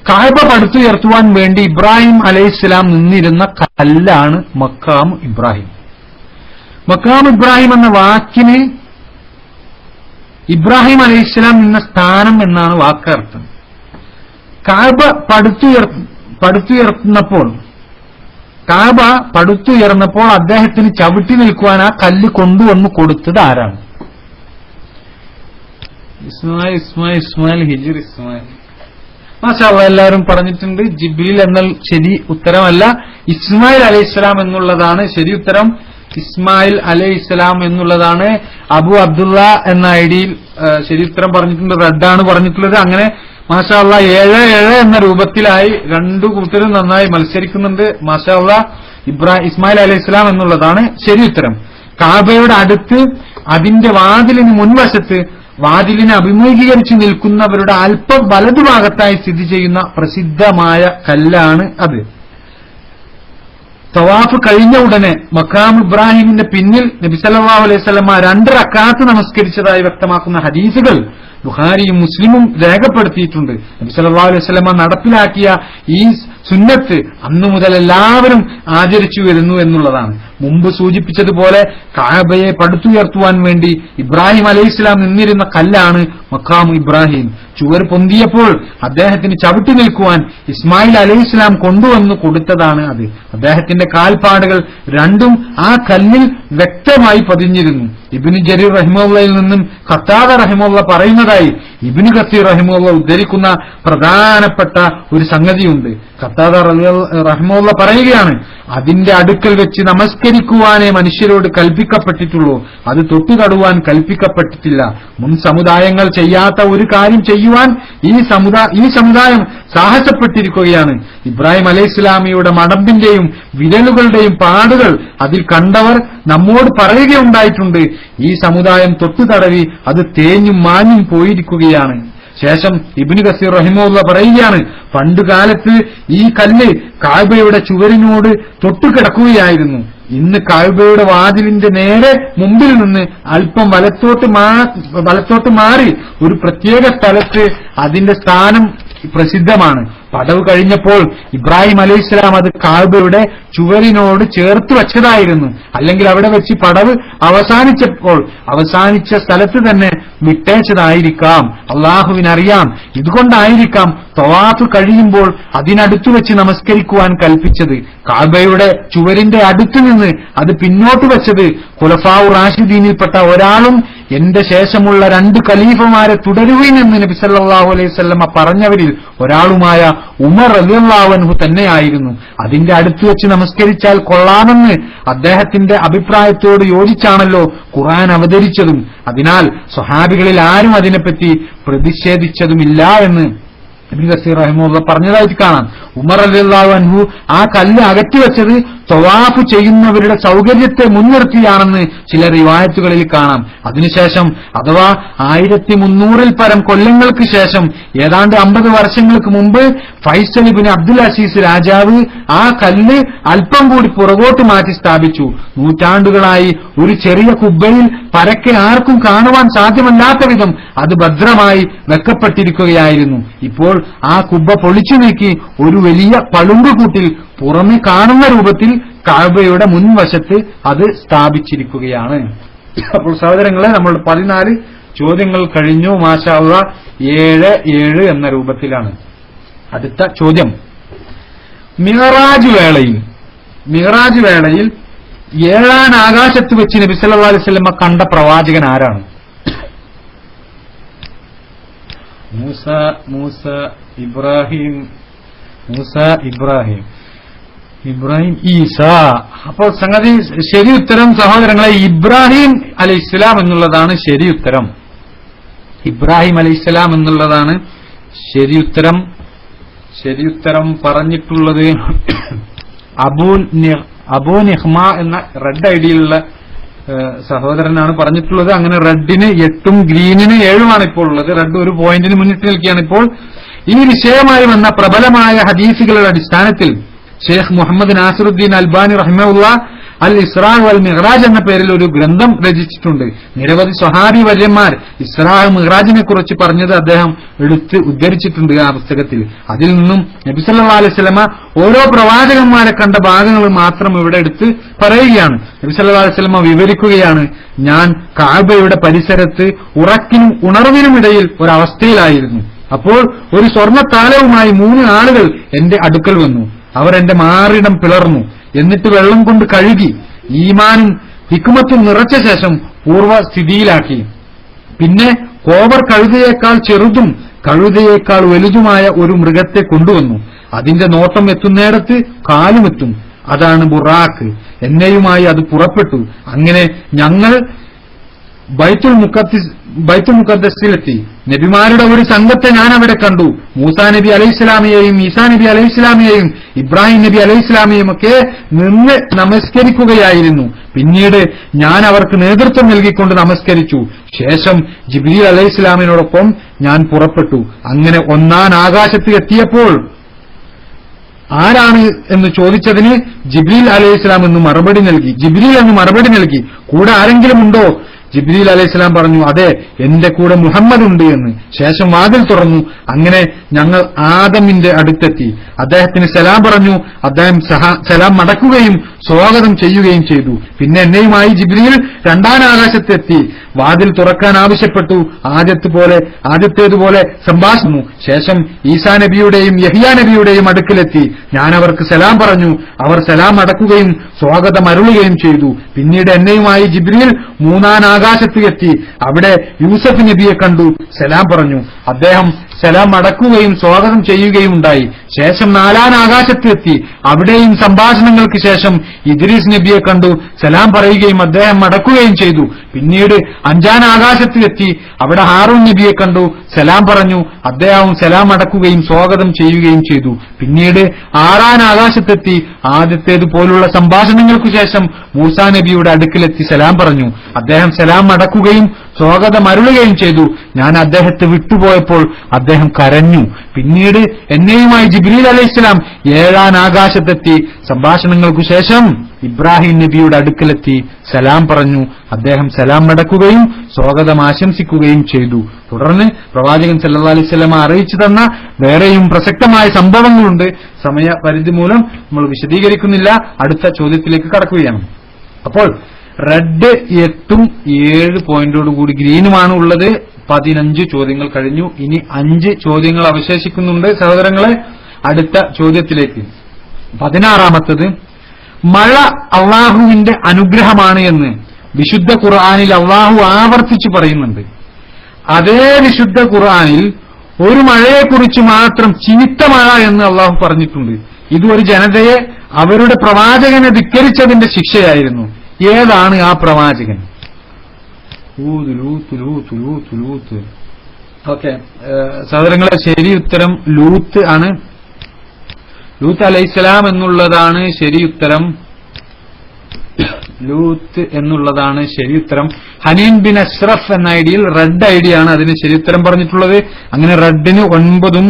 കഅബ പടുത്തുയർത്തുവാൻ വേണ്ടി ഇബ്രാഹിം അലൈഹിസ്സലാം നിന്നിരുന്ന കല്ലാണ് മഖാം ഇബ്രാഹിം. മഖാം ഇബ്രാഹിം എന്ന വാക്കിന് ഇബ്രാഹിം അലൈഹിസ്സലാം നിന്ന സ്ഥാനം എന്നാണ് വാക്കർത്ഥം. കഅബ പടുത്തുയർന്നപ്പോൾ അദ്ദേഹത്തിന് ചവിട്ടി നിൽക്കുവാൻ ആ കല്ല് കൊണ്ടുവന്ന് കൊടുത്തത് ആരാണ്? ഇസ്മായിൽ ഹിജിർ ഇസ്മായിൽ. മാഷാ അല്ലാഹ്, എല്ലാവരും പറഞ്ഞിട്ടുണ്ട്. ജിബ്രീൽ എന്ന ശരി ഉത്തരമല്ല, ഇസ്മായിൽ അലൈഹിസ്സലാം എന്നുള്ളതാണ് ശരി ഉത്തരം. ഇസ്മായിൽ അലൈഹിസ്സലാം എന്നുള്ളതാണ്. അബു അബ്ദുള്ള എന്ന ഐഡിയിൽ ശരി ഉത്തരം പറഞ്ഞിട്ടുണ്ട്, റെഡാണ് പറഞ്ഞിട്ടുള്ളത്. അങ്ങനെ മാഷാ അല്ലാഹ് 7-7 എന്ന രൂപത്തിലായി 2 കൂട്ടരും നന്നായി മത്സരിക്കുന്നുണ്ട്. മാഷാ അല്ലാഹ്, ഇസ്മായിൽ അലൈഹിസ്സലാം എന്നുള്ളതാണ് ശരി ഉത്തരം. കാബയുടെ അടുത്ത് അതിന്റെ വാതിലിന് മുൻവശത്ത് വാതിലിനെ അഭിമുഖീകരിച്ച് നിൽക്കുന്നവരുടെ അല്പം വലതുഭാഗത്തായി സ്ഥിതി ചെയ്യുന്ന പ്രസിദ്ധമായ കല്ലാണ് അത്. തവാഫ് കഴിഞ്ഞ ഉടനെ മഖാം ഇബ്രാഹിമിന്റെ പിന്നിൽ നബി സല്ലല്ലാഹു അലൈഹി വസല്ലമ 2 റക്അത്ത് നമസ്കരിച്ചതായി വ്യക്തമാക്കുന്ന ഹദീസുകൾ ബുഖാരിയും മുസ്ലിമും രേഖപ്പെടുത്തിയിട്ടുണ്ട്. നബി സല്ലല്ലാഹു അലൈഹി വസല്ലമ നടപ്പിലാക്കിയ ഈ സുന്നത്ത് അന്നു മുതൽ എല്ലാവരും ആചരിച്ചു വരുന്നു എന്നുള്ളതാണ്. മുമ്പ് സൂചിപ്പിച്ചതുപോലെ കഅബയെ പടുത്തുയർത്തുവാൻ വേണ്ടി ഇബ്രാഹിം അലൈഹിസ്സലാം നിന്നിരുന്ന കല്ലാണ് മഖാം ഇബ്രാഹിം. ചുവർ പൊന്തിയപ്പോൾ അദ്ദേഹത്തിന് ചവിട്ടി നിൽക്കുവാൻ ഇസ്മായിൽ അലൈഹിസ്സലാം കൊണ്ടുവന്നു കൊടുത്തതാണ് അത്. അദ്ദേഹത്തിന്റെ കാൽപ്പാടുകൾ 2ഉം ആ കല്ലിൽ വ്യക്തമായി പതിഞ്ഞിരുന്നു. ഇബ്നു ജരീർ റഹിമഹുള്ളയിൽ നിന്നും ഖത്താദ റഹിമഹുള്ള പറയുന്നതായി ഇബ്നു കസീർ റഹിമഹുള്ള ഉദ്ധരിക്കുന്ന പ്രധാനപ്പെട്ട ഒരു സംഗതിയുണ്ട്. ഖത്താദ റഹിമഹുള്ള പറയുകയാണ്, അതിന്റെ അടുക്കൽ വെച്ച് നമസ്കരിക്കുവാനേ മനുഷ്യരോട് കൽപ്പിക്കപ്പെട്ടിട്ടുള്ളൂ, അത് തൊട്ടുതടുവാൻ കൽപ്പിക്കപ്പെട്ടിട്ടില്ല. മുൻ സമുദായങ്ങൾ ചെയ്യാത്ത ഒരു കാര്യം ചെയ്യുവാൻ ഈ സമുദായം സാഹസപ്പെട്ടിരിക്കുകയാണ്. ഇബ്രാഹിം അലൈഹിസ്സലാമിയുടെ മടമ്പിന്റെയും വിരലുകളുടെയും പാടുകൾ അതിൽ കണ്ടവർ നമ്മോട് പറയുകയുണ്ടായിട്ടുണ്ട്, ഈ സമുദായം തൊട്ടുതടവി അത് തേഞ്ഞും മാഞ്ഞും പോയിരിക്കുകയാണ്. ശേഷം ഇബ്നു കസീർ റഹിമഹുല്ലാഹ് പറയുകയാണ്, പണ്ടുകാലത്ത് ഈ കല്ല് കഅബയുടെ ചുവരിനോട് തൊട്ടുകിടക്കുകയായിരുന്നു. ഇന്ന് കഅബയുടെ വാതിലിന്റെ നേരെ മുമ്പിൽ നിന്ന് അല്പം വലത്തോട്ട് മാറി ഒരു പ്രത്യേക സ്ഥലത്ത് അതിന്റെ സ്ഥാനം പ്രസിദ്ധമാണ്. പടവ് കഴിഞ്ഞപ്പോൾ ഇബ്രാഹിം അലൈഹിസ്സലാം അത് കഅബയുടെ ചുവരിനോട് ചേർത്ത് വെച്ചതായിരുന്നു. അല്ലെങ്കിൽ അവിടെ വെച്ച് പടവ് അവസാനിച്ച സ്ഥലത്ത് തന്നെ വിട്ടേച്ചതായിരിക്കാം. അള്ളാഹുവിനറിയാം. ഇതുകൊണ്ടായിരിക്കാം തവാഫ് കഴിയുമ്പോൾ അതിനടുത്തു വെച്ച് നമസ്കരിക്കുവാൻ കൽപ്പിച്ചത്. കഅബയുടെ ചുവരിന്റെ അടുത്തു നിന്ന് അത് പിന്നോട്ട് വെച്ചത് ഖുലഫാഉ റാഷിദീനിൽപ്പെട്ട ഒരാളും എന്റെ ശേഷമുള്ള 2 ഖലീഫമാരെ തുടരുകയെന്ന് നബി സല്ലല്ലാഹു അലൈഹി വസല്ലം പറഞ്ഞവരിൽ ഒരാളുമായ ഉമർ റളിയല്ലാഹു അൻഹു തന്നെയായിരുന്നു. അതിന്റെ അടുത്ത് വെച്ച് നമസ്കരിച്ചാൽ കൊള്ളാമെന്ന് അദ്ദേഹത്തിന്റെ അഭിപ്രായത്തോട് യോജിച്ചാണല്ലോ ഖുർആൻ അവതരിച്ചതും. അതിനാൽ സ്വഹാബികളിൽ ആരും അതിനെപ്പറ്റി പ്രതിഷേധിച്ചതുമില്ല എന്ന് ഇബ്നു കസീർ റഹിമഹുല്ലാഹ് പറഞ്ഞതായിട്ട് കാണാം. ഉമർ റളിയല്ലാഹു അൻഹു ആ കല്ല് അകറ്റിവെച്ചത് തവാഫ് ചെയ്യുന്നവരുടെ സൗകര്യത്തെ മുൻനിർത്തിയാണെന്ന് ചില റിവായത്തുകളിൽ കാണാം. അതിനുശേഷം അഥവാ 1300 പരം കൊല്ലങ്ങൾക്ക് ശേഷം ഏതാണ്ട് 50 വർഷങ്ങൾക്ക് മുമ്പ് ഫൈസൽ ഇബ്നു അബ്ദുൽ അസീസ് രാജാവ് ആ കല്ല് അല്പം കൂടി പുറകോട്ട് മാറ്റി സ്ഥാപിച്ചു. നൂറ്റാണ്ടുകളായി ഒരു ചെറിയ കുബ്ബയിൽ പരക്കെ ആർക്കും കാണുവാൻ സാധ്യമല്ലാത്ത വിധം അത് ഭദ്രമായി വെക്കപ്പെട്ടിരിക്കുകയായിരുന്നു. ഇപ്പോൾ ആ കുബ്ബ പൊളിച്ചു നീക്കി ഒരു വലിയ പളുങ്കുകൂട്ടിൽ പുറമെ കാണുന്ന രൂപത്തിൽ കഅബയുടെ മുൻവശത്ത് അത് സ്ഥാപിച്ചിരിക്കുകയാണ്. അപ്പോൾ സഹോദരങ്ങളെ, നമ്മൾ 14 ചോദ്യങ്ങൾ കഴിഞ്ഞു. മാഷാ അല്ലാഹ് 7 എന്ന രൂപത്തിലാണ്. അടുത്ത ചോദ്യം, മിഅ്റാജ് വേളയിൽ 7ാം ആകാശത്ത് വെച്ച് നബി സല്ലല്ലാഹു അലൈഹി വസല്ലം കണ്ട പ്രവാചകൻ ആരാണ്? മൂസ ഇബ്രാഹിം ഈസ. അപ്പോൾ സംഗതി ശരി ഉത്തരം സഹോദരങ്ങളെ ഇബ്രാഹിം അലൈഹിസ്സലാം എന്നുള്ളതാണ് ശരി ഉത്തരം. ഇബ്രാഹിം അലൈഹിസ്സലാം എന്നുള്ളതാണ് ശരി ഉത്തരം പറഞ്ഞിട്ടുള്ളത് അബൂ നിഹ്മ എന്ന റെഡ് ഐഡിയിലുള്ള സഹോദരനാണ് പറഞ്ഞിട്ടുള്ളത്. അങ്ങനെ റെഡിന് 8ഉം ഗ്രീനിന് 7ഉമാണ് ഇപ്പോൾ ഉള്ളത്. റെഡ് ഒരു പോയിന്റിന് മുന്നിട്ട് നിൽക്കുകയാണ്. ഇപ്പോൾ ഈ വിഷയമായി വന്ന പ്രബലമായ ഹദീസുകളുടെ അടിസ്ഥാനത്തിൽ ഷെയ്ഖ് മുഹമ്മദ് നാസിറുദ്ദീൻ അൽബാനി റഹിമഹുല്ലാഹ് അൽ ഇസ്രാ വൽ മിഅ്റാജ് എന്ന പേരിൽ ഒരു ഗ്രന്ഥം രചിച്ചിട്ടുണ്ട്. നിരവധി സ്വഹാബി വര്യന്മാർ ഇസ്രാ മിഅ്റാജിനെ കുറിച്ച് പറഞ്ഞത് അദ്ദേഹം ഉദ്ധരിച്ചിട്ടുണ്ട് ആ പുസ്തകത്തിൽ. അതിൽ നിന്നും നബി സല്ലല്ലാഹു അലൈഹി വസല്ലമ ഓരോ പ്രവാചകന്മാരെ കണ്ട ഭാഗങ്ങൾ മാത്രം ഇവിടെ എടുത്ത് പറയുകയാണ്. നബി സല്ലല്ലാഹു അലൈഹി വസല്ലമ വിവരിക്കുകയാണ്, ഞാൻ കഅബയുടെ പരിസരത്ത് ഉറക്കിനും ഉണർവിനുമിടയിൽ ഒരവസ്ഥയിലായിരുന്നു. അപ്പോൾ ഒരു സ്വർണ്ണ താലവുമായി 3 ആളുകൾ എന്റെ അടുക്കൽ വന്നു. അവർ എന്റെ മാറിടം പിളർന്നു. എന്നിട്ട് വെള്ളം കൊണ്ട് കഴുകി ഈമാനും ഹിക്മത്തും നിറച്ച ശേഷം പൂർവ്വസ്ഥിതിയിലാക്കി. പിന്നെ കോബർ കഴുതയേക്കാൾ ചെറുതും കഴുതയേക്കാൾ വലുതുമായ ഒരു മൃഗത്തെ കൊണ്ടുവന്നു. അതിന്റെ നോട്ടം എത്തുന്നിടത്ത് കാലുമെത്തും. അതാണ് ബുറാക്ക്. എന്നെയുമായി അത് പുറപ്പെട്ടു. അങ്ങനെ ഞങ്ങൾ ബൈത്തുൽ മുഖദ്ദസിലെത്തി. നബിമാരുടെ ഒരു സംഘത്തെ ഞാൻ അവിടെ കണ്ടു. മൂസാ നബി അലൈഹിസ്സലാമിയെയും ഈസാ നബി അലൈഹിസ്സലാമിയെയും ഇബ്രാഹിം നബി അലൈഹിസ്സലാമിയെയും ഒക്കെ നിന്ന് നമസ്കരിക്കുകയായിരുന്നു. പിന്നീട് ഞാൻ അവർക്ക് നേതൃത്വം നൽകിക്കൊണ്ട് നമസ്കരിച്ചു. ശേഷം ജിബ്രീൽ അലൈഹിസ്സലാമിനോടൊപ്പം ഞാൻ പുറപ്പെട്ടു. അങ്ങനെ 1ാം ആകാശത്ത് എത്തിയപ്പോൾ ആരാണ് എന്ന് ചോദിച്ചതിന് ജിബ്രീൽ അലൈഹിസ്സലാം എന്ന് മറുപടി നൽകി. കൂടെ ആരെങ്കിലും ഉണ്ടോ? ജിബ്രീൽ അലൈഹിസ്സലാം പറഞ്ഞു, അതെ, എന്റെ കൂടെ മുഹമ്മദ് ഉണ്ട് എന്ന്. ശേഷം വാതിൽ തുറന്നു. അങ്ങനെ ഞങ്ങൾ ആദമിന്റെ അടുത്തെത്തി. അദ്ദേഹത്തിന് സലാം പറഞ്ഞു. അദ്ദേഹം സലാം മടക്കുകയും സ്വാഗതം ചെയ്യുകയും ചെയ്തു. പിന്നെ എന്നെയുമായി ജിബ്രീൽ 2ാം ആകാശത്തെത്തി. വാതിൽ തുറക്കാൻ ആവശ്യപ്പെട്ടു. ആദ്യത്തേതുപോലെ സംഭാഷണു. ശേഷം ഈസാ നബിയുടെയും യഹ്യാ നബിയുടെയും അടുക്കിലെത്തി. ഞാൻ അവർക്ക് സലാം പറഞ്ഞു. അവർ സലാം അടക്കുകയും സ്വാഗതം അരുളുകയും ചെയ്തു. പിന്നീട് എന്നെയുമായി ജിബ്രീൽ 3ാം ആകാശത്ത് എത്തി. അവിടെ യൂസഫ് നബിയെ കണ്ടു. സലാം പറഞ്ഞു. അദ്ദേഹം സലാം അടക്കുകയും സ്വാഗതം ചെയ്യുകയും ഉണ്ടായി. ശേഷം 4ാം ആകാശത്ത് എത്തി. അവിടെയും സംഭാഷണങ്ങൾക്ക് ശേഷം ഇദ്രീസ് നബിയെ കണ്ടു. സലാം പറയുകയും അദ്ദേഹം മടക്കുകയും ചെയ്തു. പിന്നീട് 5ാം ആകാശത്ത് എത്തി. അവിടെ ഹാറൂൻ നബിയെ കണ്ടു. സലാം പറഞ്ഞു. അദ്ദേഹവും സലാം അടക്കുകയും സ്വാഗതം ചെയ്യുകയും ചെയ്തു. പിന്നീട് 6ാം ആകാശത്തെത്തി. ആദ്യത്തേതുപോലുള്ള സംഭാഷണങ്ങൾക്കു ശേഷം മൂസാ നബിയുടെ അടുക്കിലെത്തി സലാം പറഞ്ഞു. അദ്ദേഹം സലാം മടക്കുകയും സ്വാഗതമരുളുകയും ചെയ്തു. ഞാൻ അദ്ദേഹത്തെ വിട്ടുപോയപ്പോൾ അദ്ദേഹം കരഞ്ഞു. പിന്നീട് എന്നെയുമായി ജിബ്രീൽ അലൈഹിസ്സലാം 7ാം ആകാശത്തെത്തി. സംഭാഷണങ്ങൾക്കു ശേഷം ഇബ്രാഹിം നബിയുടെ അടുക്കലെത്തി സലാം പറഞ്ഞു. അദ്ദേഹം സലാം മടക്കുകയും സ്വാഗതം ആശംസിക്കുകയും ചെയ്തു. തുടർന്ന് പ്രവാചകൻ സല്ലല്ലാഹു അലൈഹി വസല്ലം അറിയിച്ചു തന്ന വേറെയും പ്രസക്തമായ സംഭവങ്ങളുണ്ട്. സമയപരിധി മൂലം നമ്മൾ വിശദീകരിക്കുന്നില്ല. അടുത്ത ചോദ്യത്തിലേക്ക് കടക്കുകയാണ്. അപ്പോൾ റെഡ് 8ഉം 7 പോയിന്റോടുകൂടി ഗ്രീനുമാണ് ഉള്ളത്. 15 ചോദ്യങ്ങൾ കഴിഞ്ഞു. ഇനി 5 ചോദ്യങ്ങൾ അവശേഷിക്കുന്നുണ്ട് സഹോദരങ്ങളെ. അടുത്ത ചോദ്യത്തിലേക്ക് 16ാമത്തത്, മഴ അള്ളാഹുവിന്റെ അനുഗ്രഹമാണ് എന്ന് വിശുദ്ധ ഖുർആനിൽ അള്ളാഹു ആവർത്തിച്ചു പറയുന്നുണ്ട്. അതേ വിശുദ്ധ ഖുർആനിൽ ഒരു മഴയെക്കുറിച്ച് മാത്രം ചീത്ത മഴ എന്ന് അള്ളാഹു പറഞ്ഞിട്ടുണ്ട്. ഇത് ഒരു ജനതയെ അവരുടെ പ്രവാചകനെ ധിക്കരിച്ചതിന്റെ ശിക്ഷയായിരുന്നു. ഏതാണ് ആ പ്രവാചകൻ? ഓക്കെ സഹോദരങ്ങളെ, ശരി ഉത്തരം ലൂത്ത് ആണ്. ലൂത്ത് അലൈഹിസ്സലാം എന്നുള്ളതാണ് ശരി ഉത്തരം. ലൂത്ത് എന്നുള്ളതാണ് ശരി ഉത്തരം. ഹനീൻ ബിൻ അഷ്റഫ് എന്ന ഐഡിയിൽ റെഡ് ഐഡിയാണ് അതിന് ശരി ഉത്തരം പറഞ്ഞിട്ടുള്ളത്. അങ്ങനെ റെഡിന് 9ഉം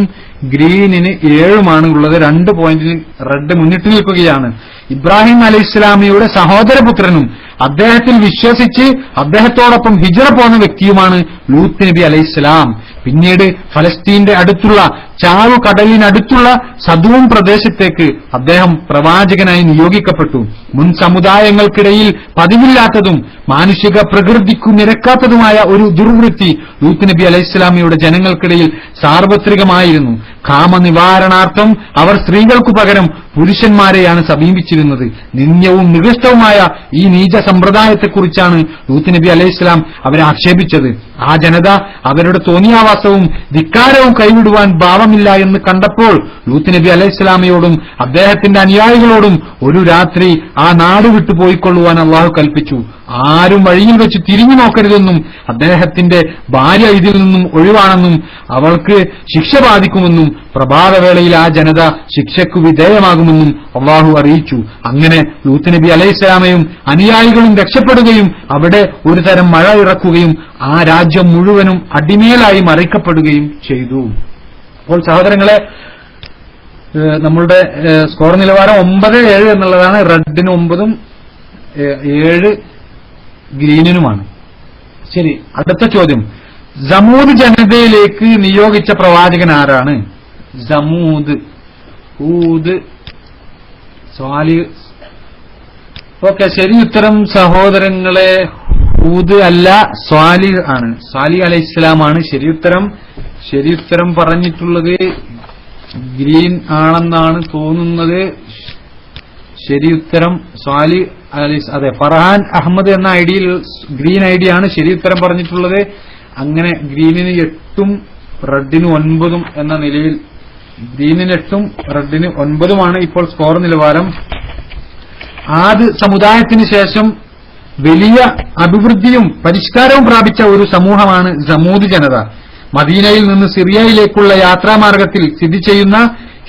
ഗ്രീനിന് 7ഉമാണ് ഉള്ളത്. 2 പോയിന്റിന് റെഡ് മുന്നിട്ട് നിൽക്കുകയാണ്. ഇബ്രാഹിം അലൈഹിസ്സലാമിയുടെ സഹോദരപുത്രനും അദ്ദേഹത്തിൽ വിശ്വസിച്ച് അദ്ദേഹത്തോടൊപ്പം ഹിജ്റ പോന്ന വ്യക്തിയുമാണ് ലൂത്ത് നബി അലൈഹിസ്സലാം. പിന്നീട് ഫലസ്തീന്റെ അടുത്തുള്ള ചാവുകടലിനടുത്തുള്ള സദൂം പ്രദേശത്തേക്ക് അദ്ദേഹം പ്രവാചകനായി നിയോഗിക്കപ്പെട്ടു. മുൻ സമുദായങ്ങൾക്കിടയിൽ പതിവില്ലാത്തതും മാനുഷിക പ്രകൃതിക്കു നിരക്കാത്തതുമായ ഒരു ദുർവൃത്തി ലൂത്ത് നബി അലൈഹിസ്സലാമിയുടെ ജനങ്ങൾക്കിടയിൽ സാർവത്രികമായിരുന്നു. കാമനിവാരണാർത്ഥം അവർ സ്ത്രീകൾക്കു പകരം പുരുഷന്മാരെയാണ് സമീപിച്ചിരുന്നത്. നിന്ദ്യവും നികൃഷ്ടവുമായ ഈ നീച സമ്പ്രദായത്തെക്കുറിച്ചാണ് ലൂത്ത് നബി അലൈഹിസ്സലാം അവരെ ആക്ഷേപിച്ചത്. ആ ജനത അവരുടെ തോന്നിയാവാസവും ധിക്കാരവും കൈവിടുവാൻ ഭാവമില്ല എന്ന് കണ്ടപ്പോൾ ലൂത്ത് നബി അലൈഹിസ്സലാമയോടും അദ്ദേഹത്തിന്റെ അനുയായികളോടും ഒരു രാത്രി ആ നാട് വിട്ടു പോയിക്കൊള്ളുവാൻ അള്ളാഹു കൽപ്പിച്ചു. ആരും വഴിയിൽ വെച്ച് തിരിഞ്ഞു നോക്കരുതെന്നും അദ്ദേഹത്തിന്റെ ഭാര്യ ഇതിൽ നിന്നും ഒഴിവാണെന്നും അവൾക്ക് ശിക്ഷ ബാധിക്കുമെന്നും പ്രഭാതവേളയിൽ ആ ജനത ശിക്ഷയ്ക്കു വിധേയമാകുമെന്നും അള്ളാഹു അറിയിച്ചു. അങ്ങനെ ലൂത്ത് നബി അലൈഹിസ്സലാമയും അനുയായികളും രക്ഷപ്പെടുകയും അവിടെ ഒരു തരം മഴ ഇറക്കുകയും ആ രാജ്യം മുഴുവനും അടിമേലായി മറിക്കപ്പെടുകയും ചെയ്തു. അപ്പോൾ സഹോദരങ്ങളെ, നമ്മളുടെ സ്കോർ നിലവാരം 9-7 എന്നുള്ളതാണ്. റെഡിന് 9ഉം 7 ഗ്രീനിനുമാണ്. ശരി, അടുത്ത ചോദ്യം, സമൂദ് ജനതയിലേക്ക് നിയോഗിച്ച പ്രവാചകൻ ആരാണ്? സമൂദ്, ഹൂദ്, സ്വാലിഹ്. ഓക്കെ, ശരി ഉത്തരം സഹോദരങ്ങളെ ഹൂദ് അല്ല, സ്വാലിഹ് ആണ്. സ്വാലിഹ് അലൈഹിസ്സലാമാണ് ശരി ഉത്തരം. ശരി ഉത്തരം പറഞ്ഞിട്ടുള്ളത് ഗ്രീൻ ആണെന്നാണ് തോന്നുന്നത്. ശരി ഉത്തരം സ്വാലിഹ് അതെ, ഫർഹാൻ അഹമ്മദ് എന്ന ഐഡിയിൽ ഗ്രീൻ ഐഡിയാണ് ശരി ഉത്തരം പറഞ്ഞിട്ടുള്ളത്. അങ്ങനെ ഗ്രീനിന് 8ഉം റെഡിന് 9ഉം എന്ന നിലയിൽ ഗ്രീനിന് 8ഉം റെഡിന് 9ഉമാണ് ഇപ്പോൾ സ്കോർ നിലവാരം. ആദ് സമുദായത്തിന് ശേഷം വലിയ അഭിവൃദ്ധിയും പരിഷ്കാരവും പ്രാപിച്ച ഒരു സമൂഹമാണ് സമൂദ് ജനത. മദീനയിൽ നിന്ന് സിറിയയിലേക്കുള്ള യാത്രാമാർഗത്തിൽ സ്ഥിതി ചെയ്യുന്ന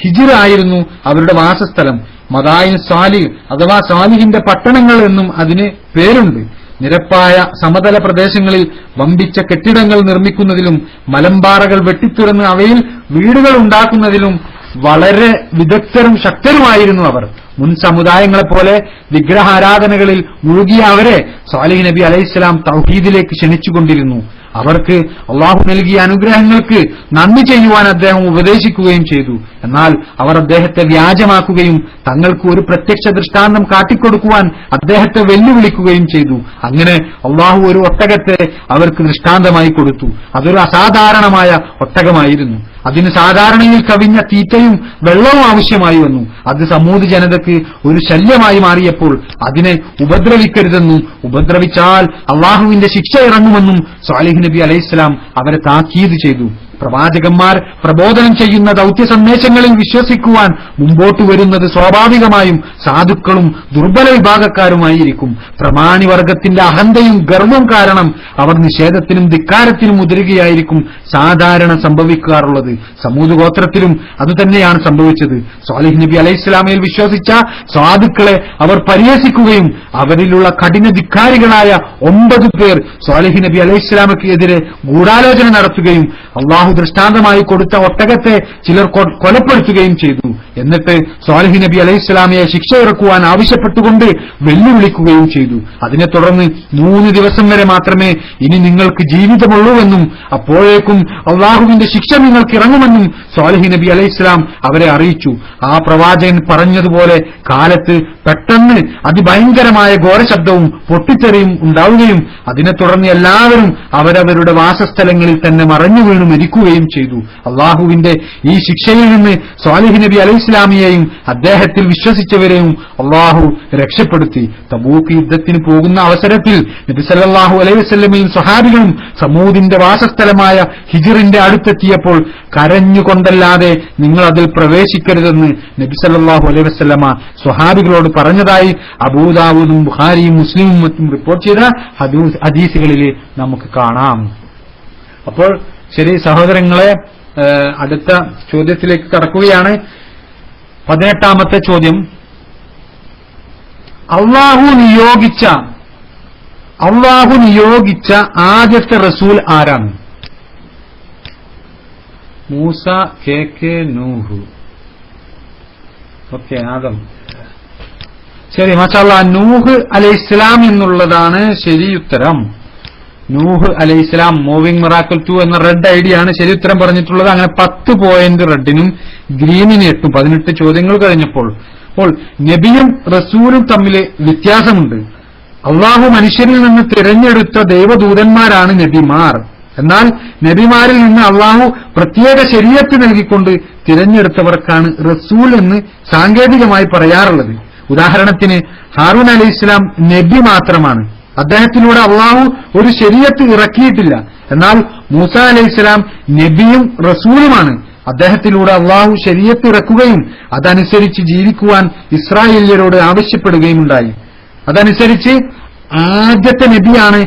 ഹിജ്ർ ആയിരുന്നു അവരുടെ വാസസ്ഥലം. മദായിൻ സ്വാലിഹ് അഥവാ സ്വാലിഹിന്റെ പട്ടണങ്ങൾ എന്നും അതിന് പേരുണ്ട്. നിരപ്പായ സമതല പ്രദേശങ്ങളിൽ വമ്പിച്ച കെട്ടിടങ്ങൾ നിർമ്മിക്കുന്നതിലും മലമ്പാറകൾ വെട്ടിത്തുറന്ന് അവയിൽ വീടുകൾ ഉണ്ടാക്കുന്നതിലും വളരെ വിദഗ്ധരും ശക്തരുമായിരുന്നു അവർ. മുൻ സമുദായങ്ങളെപ്പോലെ വിഗ്രഹാരാധനകളിൽ മുഴുകിയ അവരെ സ്വാലിഹ് നബി അലൈഹിസ്സലാം തൗഹീദിലേക്ക് ക്ഷണിച്ചുകൊണ്ടിരുന്നു. അവർക്ക് അള്ളാഹു നൽകിയ അനുഗ്രഹങ്ങൾക്ക് നന്ദി ചെയ്യുവാൻ അദ്ദേഹം ഉപദേശിക്കുകയും ചെയ്തു. എന്നാൽ അവർ അദ്ദേഹത്തെ വ്യാജമാക്കുകയും തങ്ങൾക്ക് ഒരു പ്രത്യക്ഷ ദൃഷ്ടാന്തം കാട്ടിക്കൊടുക്കുവാൻ അദ്ദേഹത്തെ വെല്ലുവിളിക്കുകയും ചെയ്തു. അങ്ങനെ അള്ളാഹു ഒരു ഒട്ടകത്തെ അവർക്ക് ദൃഷ്ടാന്തമായി കൊടുത്തു. അതൊരു അസാധാരണമായ ഒട്ടകമായിരുന്നു. അതിന് സാധാരണയിൽ കവിഞ്ഞ തീറ്റയും വെള്ളവും ആവശ്യമായി വന്നു. അത് സമൂദ് ജനതയ്ക്ക് ഒരു ശല്യമായി മാറിയപ്പോൾ അതിനെ ഉപദ്രവിക്കരുതെന്നും ഉപദ്രവിച്ചാൽ അള്ളാഹുവിന്റെ ശിക്ഷ ഇറങ്ങുമെന്നും സ്വാലിഹ് നബി അലൈഹിസ്സലാം അവരെ താക്കീത് ചെയ്തു. പ്രവാചകന്മാർ പ്രബോധനം ചെയ്യുന്ന ദൌത്യ സന്ദേശങ്ങളിൽ വിശ്വസിക്കുവാൻ മുമ്പോട്ട് വരുന്നത് സ്വാഭാവികമായും സാധുക്കളും ദുർബല വിഭാഗക്കാരുമായിരിക്കും. പ്രമാണിവർഗത്തിന്റെ അഹന്തയും ഗർവവും കാരണം അവർ നിഷേധത്തിനും ധിക്കാരത്തിനും മുതിരുകയായിരിക്കും സാധാരണ സംഭവിക്കാറുള്ളത്. സമൂദ് ഗോത്രത്തിലും അതുതന്നെയാണ് സംഭവിച്ചത്. സ്വാലിഹ് നബി അലൈഹിസ്സലാമയിൽ വിശ്വസിച്ച സാധുക്കളെ അവർ പരിഹസിക്കുകയും അവരിലുള്ള കഠിന ധിക്കാരികളായ 9 പേർ സ്വാലിഹ് നബി അലൈഹിസ്സലാമയ്ക്ക് എതിരെ ഗൂഢാലോചന നടത്തുകയും അള്ളാഹു ദൃഷ്ടാന്തമായി കൊടുത്ത ഒട്ടകത്തെ ചിലർ കൊലപ്പെടുത്തുകയും ചെയ്തു. എന്നിട്ട് സ്വാലിഹ് നബി അലൈഹിസ്സലാമയെ ശിക്ഷ ഇറക്കുവാൻ ആവശ്യപ്പെട്ടുകൊണ്ട് വെല്ലുവിളിക്കുകയും ചെയ്തു. അതിനെ തുടർന്ന് 3 ദിവസം വരെ മാത്രമേ ഇനി നിങ്ങൾക്ക് ജീവിതമുള്ളൂവെന്നും അപ്പോഴേക്കും അള്ളാഹുവിന്റെ ശിക്ഷ നിങ്ങൾക്ക് ഇറങ്ങുമെന്നും സ്വാലിഹ് നബി അലൈഹിസ്സലാം അവരെ അറിയിച്ചു. ആ പ്രവാചകൻ പറഞ്ഞതുപോലെ കാലത്ത് പെട്ടെന്ന് അതിഭയങ്കരമായ ഘോരശബ്ദവും പൊട്ടിത്തെറിയും ഉണ്ടാവുകയും അതിനെ തുടർന്ന് എല്ലാവരും അവരവരുടെ വാസസ്ഥലങ്ങളിൽ തന്നെ മറഞ്ഞു വീണു മരിക്കുകയും ചെയ്തു. അള്ളാഹുവിന്റെ ഈ ശിക്ഷയിൽ നിന്ന് സ്വാലിഹ് നബി അലൈഹിസ്സലാമിയെയും അദ്ദേഹത്തിൽ വിശ്വസിച്ചവരെയും അള്ളാഹു രക്ഷപ്പെടുത്തി. തബൂക്ക് യുദ്ധത്തിന് പോകുന്ന അവസരത്തിൽ നബി സല്ലല്ലാഹു അലൈഹി വസല്ലമയും സ്വഹാബികളും സമൂദിന്റെ വാസസ്ഥലമായ ഹിജ്റിന്റെ അടുത്തെത്തിയപ്പോൾ കരഞ്ഞുകൊണ്ടല്ലാതെ നിങ്ങൾ അതിൽ പ്രവേശിക്കരുതെന്ന് നബി സല്ലല്ലാഹു അലൈഹി വസല്ലമ സ്വഹാബികളോട് പറഞ്ഞതായി അബൂദാവൂദും ബുഖാരിയും മുസ്ലിമും മറ്റും റിപ്പോർട്ട് ചെയ്ത ഹദീസുകളിൽ നമുക്ക് കാണാം. അപ്പോൾ ശരി സഹോദരങ്ങളെ, അടുത്ത ചോദ്യത്തിലേക്ക് കടക്കുകയാണ്. 18ാമത്തെ ചോദ്യം, അള്ളാഹു നിയോഗിച്ച ആദ്യത്തെ റസൂൽ ആരാണ്? മൂസ, കെ നൂഹ്. ഓക്കെ, ആദം. ശരി, മാഷാഅല്ലാഹ്. നൂഹ് അലൈഹിസ്സലാം എന്നുള്ളതാണ് ശരിയുത്തരം. നൂഹ് അലൈഹിസ്സലാം. മൂവിംഗ് മിറാക്കിൾ 2 എന്ന റെഡ് ഐഡിയാണ് ശരി ഉത്തരം പറഞ്ഞിട്ടുള്ളത്. അങ്ങനെ 10 പോയിന്റ് റെഡിനും ഗ്രീനിന് 8. 18 ചോദ്യങ്ങൾ കഴിഞ്ഞപ്പോൾ നബിയും റസൂലും തമ്മിൽ വ്യത്യാസമുണ്ട്. അള്ളാഹു മനുഷ്യരിൽ നിന്ന് തിരഞ്ഞെടുത്ത ദൈവദൂതന്മാരാണ് നബിമാർ. എന്നാൽ നബിമാരിൽ നിന്ന് അള്ളാഹു പ്രത്യേക ശരീഅത്ത് നൽകിക്കൊണ്ട് തിരഞ്ഞെടുത്തവർക്കാണ് റസൂൽ എന്ന് സാങ്കേതികമായി പറയാറുള്ളത്. ഉദാഹരണത്തിന് ഹാറൂൻ അലൈഹിസ്സലാം നബി മാത്രമാണ്. അദ്ദേഹത്തിലൂടെ അള്ളാഹു ഒരു ശരീഅത്ത് ഇറക്കിയിട്ടില്ല. എന്നാൽ മൂസ അലൈഹിസ്സലാം നബിയും റസൂലുമാണ്. അദ്ദേഹത്തിലൂടെ അള്ളാഹു ശരീഅത്ത് ഇറക്കുകയും അതനുസരിച്ച് ജീവിക്കുവാൻ ഇസ്രായേല്യരോട് ആവശ്യപ്പെടുകയുമുണ്ടായി. അതനുസരിച്ച് ആദ്യത്തെ നബിയാണ്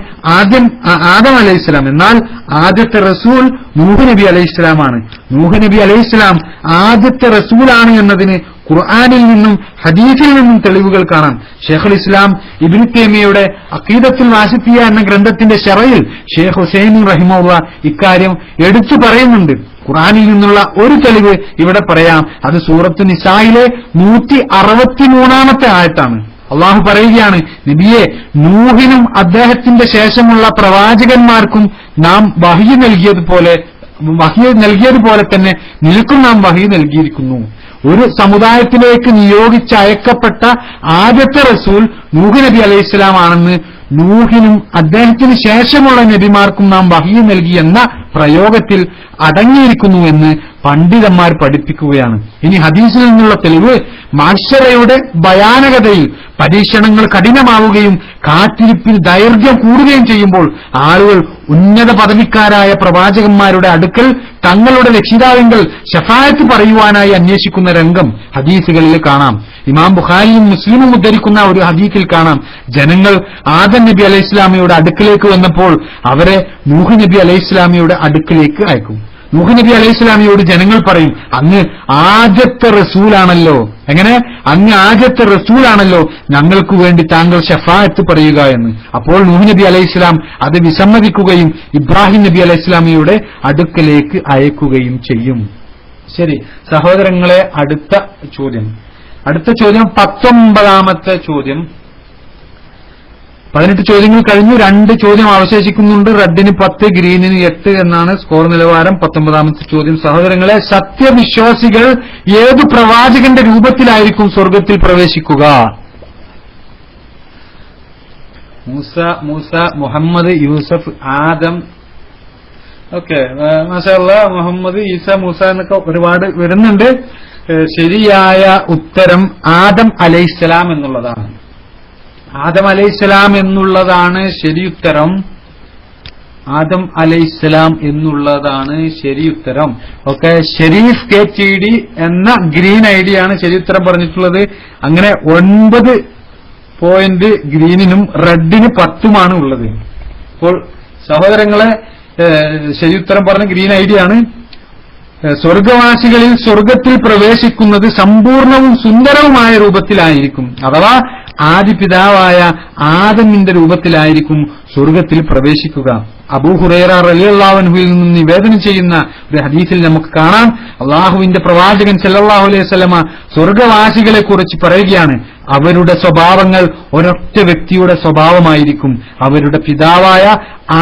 ആദം അലൈഹിസ്സലാം. എന്നാൽ ആദ്യത്തെ റസൂൽ നൂഹ് നബി അലൈഹിസ്സലാമാണ്. നൂഹ് നബി അലൈഹിസ്സലാം ആദ്യത്തെ റസൂലാണ് എന്നതിന് ഖുർആനിൽ നിന്നും ഹദീസിൽ നിന്നും തെളിവുകൾ കാണാം. ശൈഖുൽ ഇസ്ലാം ഇബ്നു തൈമിയ്യയുടെ അഖീദത്തുൽ വാസിത്തിയ എന്ന ഗ്രന്ഥത്തിന്റെ ശറയിൽ ഷെയ്ഖ് ഹുസൈൻ റഹിമഹുല്ലാഹ് ഇക്കാര്യം എടുത്തു പറയുന്നുണ്ട്. ഖുർആനിൽ നിന്നുള്ള ഒരു തെളിവ് ഇവിടെ പറയാം. അത് സൂറത്ത് നിസായിലെ 163ാമത്തെ ആയത്താണ്. അള്ളാഹു പറയുകയാണ്, നബിയെ, നൂഹിനും അദ്ദേഹത്തിന്റെ ശേഷമുള്ള പ്രവാചകന്മാർക്കും നാം വഹ്യ് നൽകിയതുപോലെ തന്നെ നിനക്കും നാം വഹ്യ് നൽകിയിരിക്കുന്നു. ഒരു സമുദായത്തിലേക്ക് നിയോഗിച്ചയക്കപ്പെട്ട ആദ്യത്തെ റസൂൽ നൂഹ് നബി അലൈഹിസ്സലാം ആണെന്ന് നൂഹിനും അദ്ദേഹത്തിന് ശേഷമുള്ള നബിമാർക്കും നാം വഹ്യ് നൽകി എന്ന പ്രയോഗത്തിൽ അടങ്ങിയിരിക്കുന്നു എന്ന് പണ്ഡിതന്മാർ പഠിപ്പിക്കുകയാണ്. ഇനി ഹദീസിൽ നിന്നുള്ള തെളിവ്, മഹ്ശറയുടെ ഭയാനകതയിൽ പരീക്ഷണങ്ങൾ കഠിനമാവുകയും കാത്തിരിപ്പിൽ ദൈർഘ്യം കൂടുകയും ചെയ്യുമ്പോൾ ആളുകൾ ഉന്നത പദവിക്കാരായ പ്രവാചകന്മാരുടെ അടുക്കൽ തങ്ങളുടെ രക്ഷിതാവിങ്കൽ ശഫാഅത്ത് പറയുവാനായി അന്വേഷിക്കുന്ന രംഗം ഹദീസുകളിൽ കാണാം. ഇമാം ബുഖാരിയും മുസ്ലിമും ഉദ്ധരിക്കുന്ന ഒരു ഹദീസിൽ കാണാം, ജനങ്ങൾ ആദം നബി അലൈഹിസ്സലാമയുടെ അടുക്കിലേക്ക് വന്നപ്പോൾ അവരെ നൂഹ് നബി അലൈഹിസ്സലാമയുടെ അടുക്കിലേക്ക് അയക്കും. നൂഹ് നബി അലൈഹിസ്സലാമിയോട് ജനങ്ങൾ പറയും, അങ്ങ് ആദ്യത്തെ റസൂലാണല്ലോ. എങ്ങനെ? അങ്ങ് ആദ്യത്തെ റസൂലാണല്ലോ, ഞങ്ങൾക്ക് വേണ്ടി താങ്കൾ ശഫാഅത്ത് പറയുക എന്ന്. അപ്പോൾ നൂഹ് നബി അലൈഹിസ്സലാം അത് വിസമ്മതിക്കുകയും ഇബ്രാഹിം നബി അലൈഹിസ്സലാമിയുടെ അടുക്കലേക്ക് അയക്കുകയും ചെയ്യും. ശരി സഹോദരങ്ങളെ, അടുത്ത ചോദ്യം 19ാമത്തെ ചോദ്യം. 18 ചോദ്യങ്ങൾ കഴിഞ്ഞു. 2 ചോദ്യം അവശേഷിക്കുന്നുണ്ട്. റെഡിന് 10, ഗ്രീനിന് 8 എന്നാണ് സ്കോർ നിലവാരം. 19ാമത്തെ ചോദ്യം, സഹോദരങ്ങളെ, സത്യവിശ്വാസികൾ ഏതു പ്രവാചകന്റെ രൂപത്തിലായിരിക്കും സ്വർഗത്തിൽ പ്രവേശിക്കുക? മൂസ, മുഹമ്മദ്, യൂസഫ്, ആദം. ഓക്കെ, മാഷാ അല്ലാഹ്. മുഹമ്മദ്, ഈസ, മൂസ എന്നൊക്കെ ഒരുപാട് വരുന്നുണ്ട്. ശരിയായ ഉത്തരം ആദം അലൈഹിസ്സലാം എന്നുള്ളതാണ്. ആദം അലൈഹിസ്സലാം എന്നുള്ളതാണ് ശരിയുത്തരം. ആദം അലൈഹിസ്സലാം എന്നുള്ളതാണ് ശരിയുത്തരം. ഓക്കെ, ഷെരീഫ് KTD എന്ന ഗ്രീൻ ഐഡിയാണ് ശരിയുത്തരം പറഞ്ഞിട്ടുള്ളത്. അങ്ങനെ 9 പോയിന്റ് ഗ്രീനിനും റെഡിന് 10 ഉള്ളത്. അപ്പോൾ സഹോദരങ്ങളെ, ശരിയുത്തരം പറഞ്ഞ ഗ്രീൻ ഐഡിയാണ്. സ്വർഗവാസികളിൽ സ്വർഗത്തിൽ പ്രവേശിക്കുന്നത് സമ്പൂർണവും സുന്ദരവുമായ രൂപത്തിലായിരിക്കും. അഥവാ ആദിപിതാവായ ആദമിന്റെ രൂപത്തിലായിരിക്കും സ്വർഗത്തിൽ പ്രവേശിക്കുക. അബൂ ഹുറൈറ റളിയല്ലാഹു അൻഹുവിൽ നിന്നും നിവേദനം ചെയ്യുന്ന ഒരു ഹദീസിൽ നമുക്ക് കാണാം, അള്ളാഹുവിന്റെ പ്രവാചകൻ സല്ലല്ലാഹു അലൈഹി വസല്ലമ സ്വർഗവാസികളെ കുറിച്ച് പറയുകയാണ്, അവരുടെ സ്വഭാവങ്ങൾ ഒരൊറ്റ വ്യക്തിയുടെ സ്വഭാവമായിരിക്കും. അവരുടെ പിതാവായ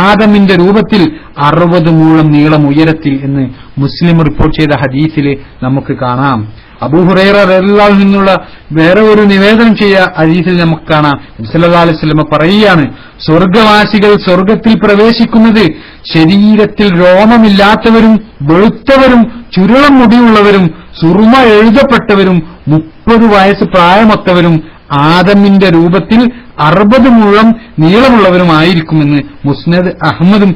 ആദമിന്റെ രൂപത്തിൽ 60 മുഴം നീളം ഉയരത്തിൽ എന്ന് മുസ്ലിം റിപ്പോർട്ട് ചെയ്ത ഹദീസിൽ നമുക്ക് കാണാം. അബൂ ഹുറൈറ റളിയല്ലാഹു അൻഹു നിന്നുള്ള വേറെ ഒരു നിവേദനം ചെയ്ത ഹദീസിൽ നമുക്ക് കാണാം, സല്ലല്ലാഹു അലൈഹി വസല്ലം പറയുകയാണ്, സ്വർഗവാസികൾ സ്വർഗത്തിൽ പ്രവേശിക്കുന്നത് ശരീരത്തിൽ രോമമില്ലാത്തവരും വെളുത്തവരും ചുരുളം മുടിയുള്ളവരും സുറുമ എഴുതപ്പെട്ടവരും 30 വയസ്സ് പ്രായമൊത്തവരും ആദമിന്റെ രൂപത്തിൽ 60 മുഴം നീളമുള്ളവരുമായിരിക്കുമെന്ന് മുസ്നദ് അഹ്മദും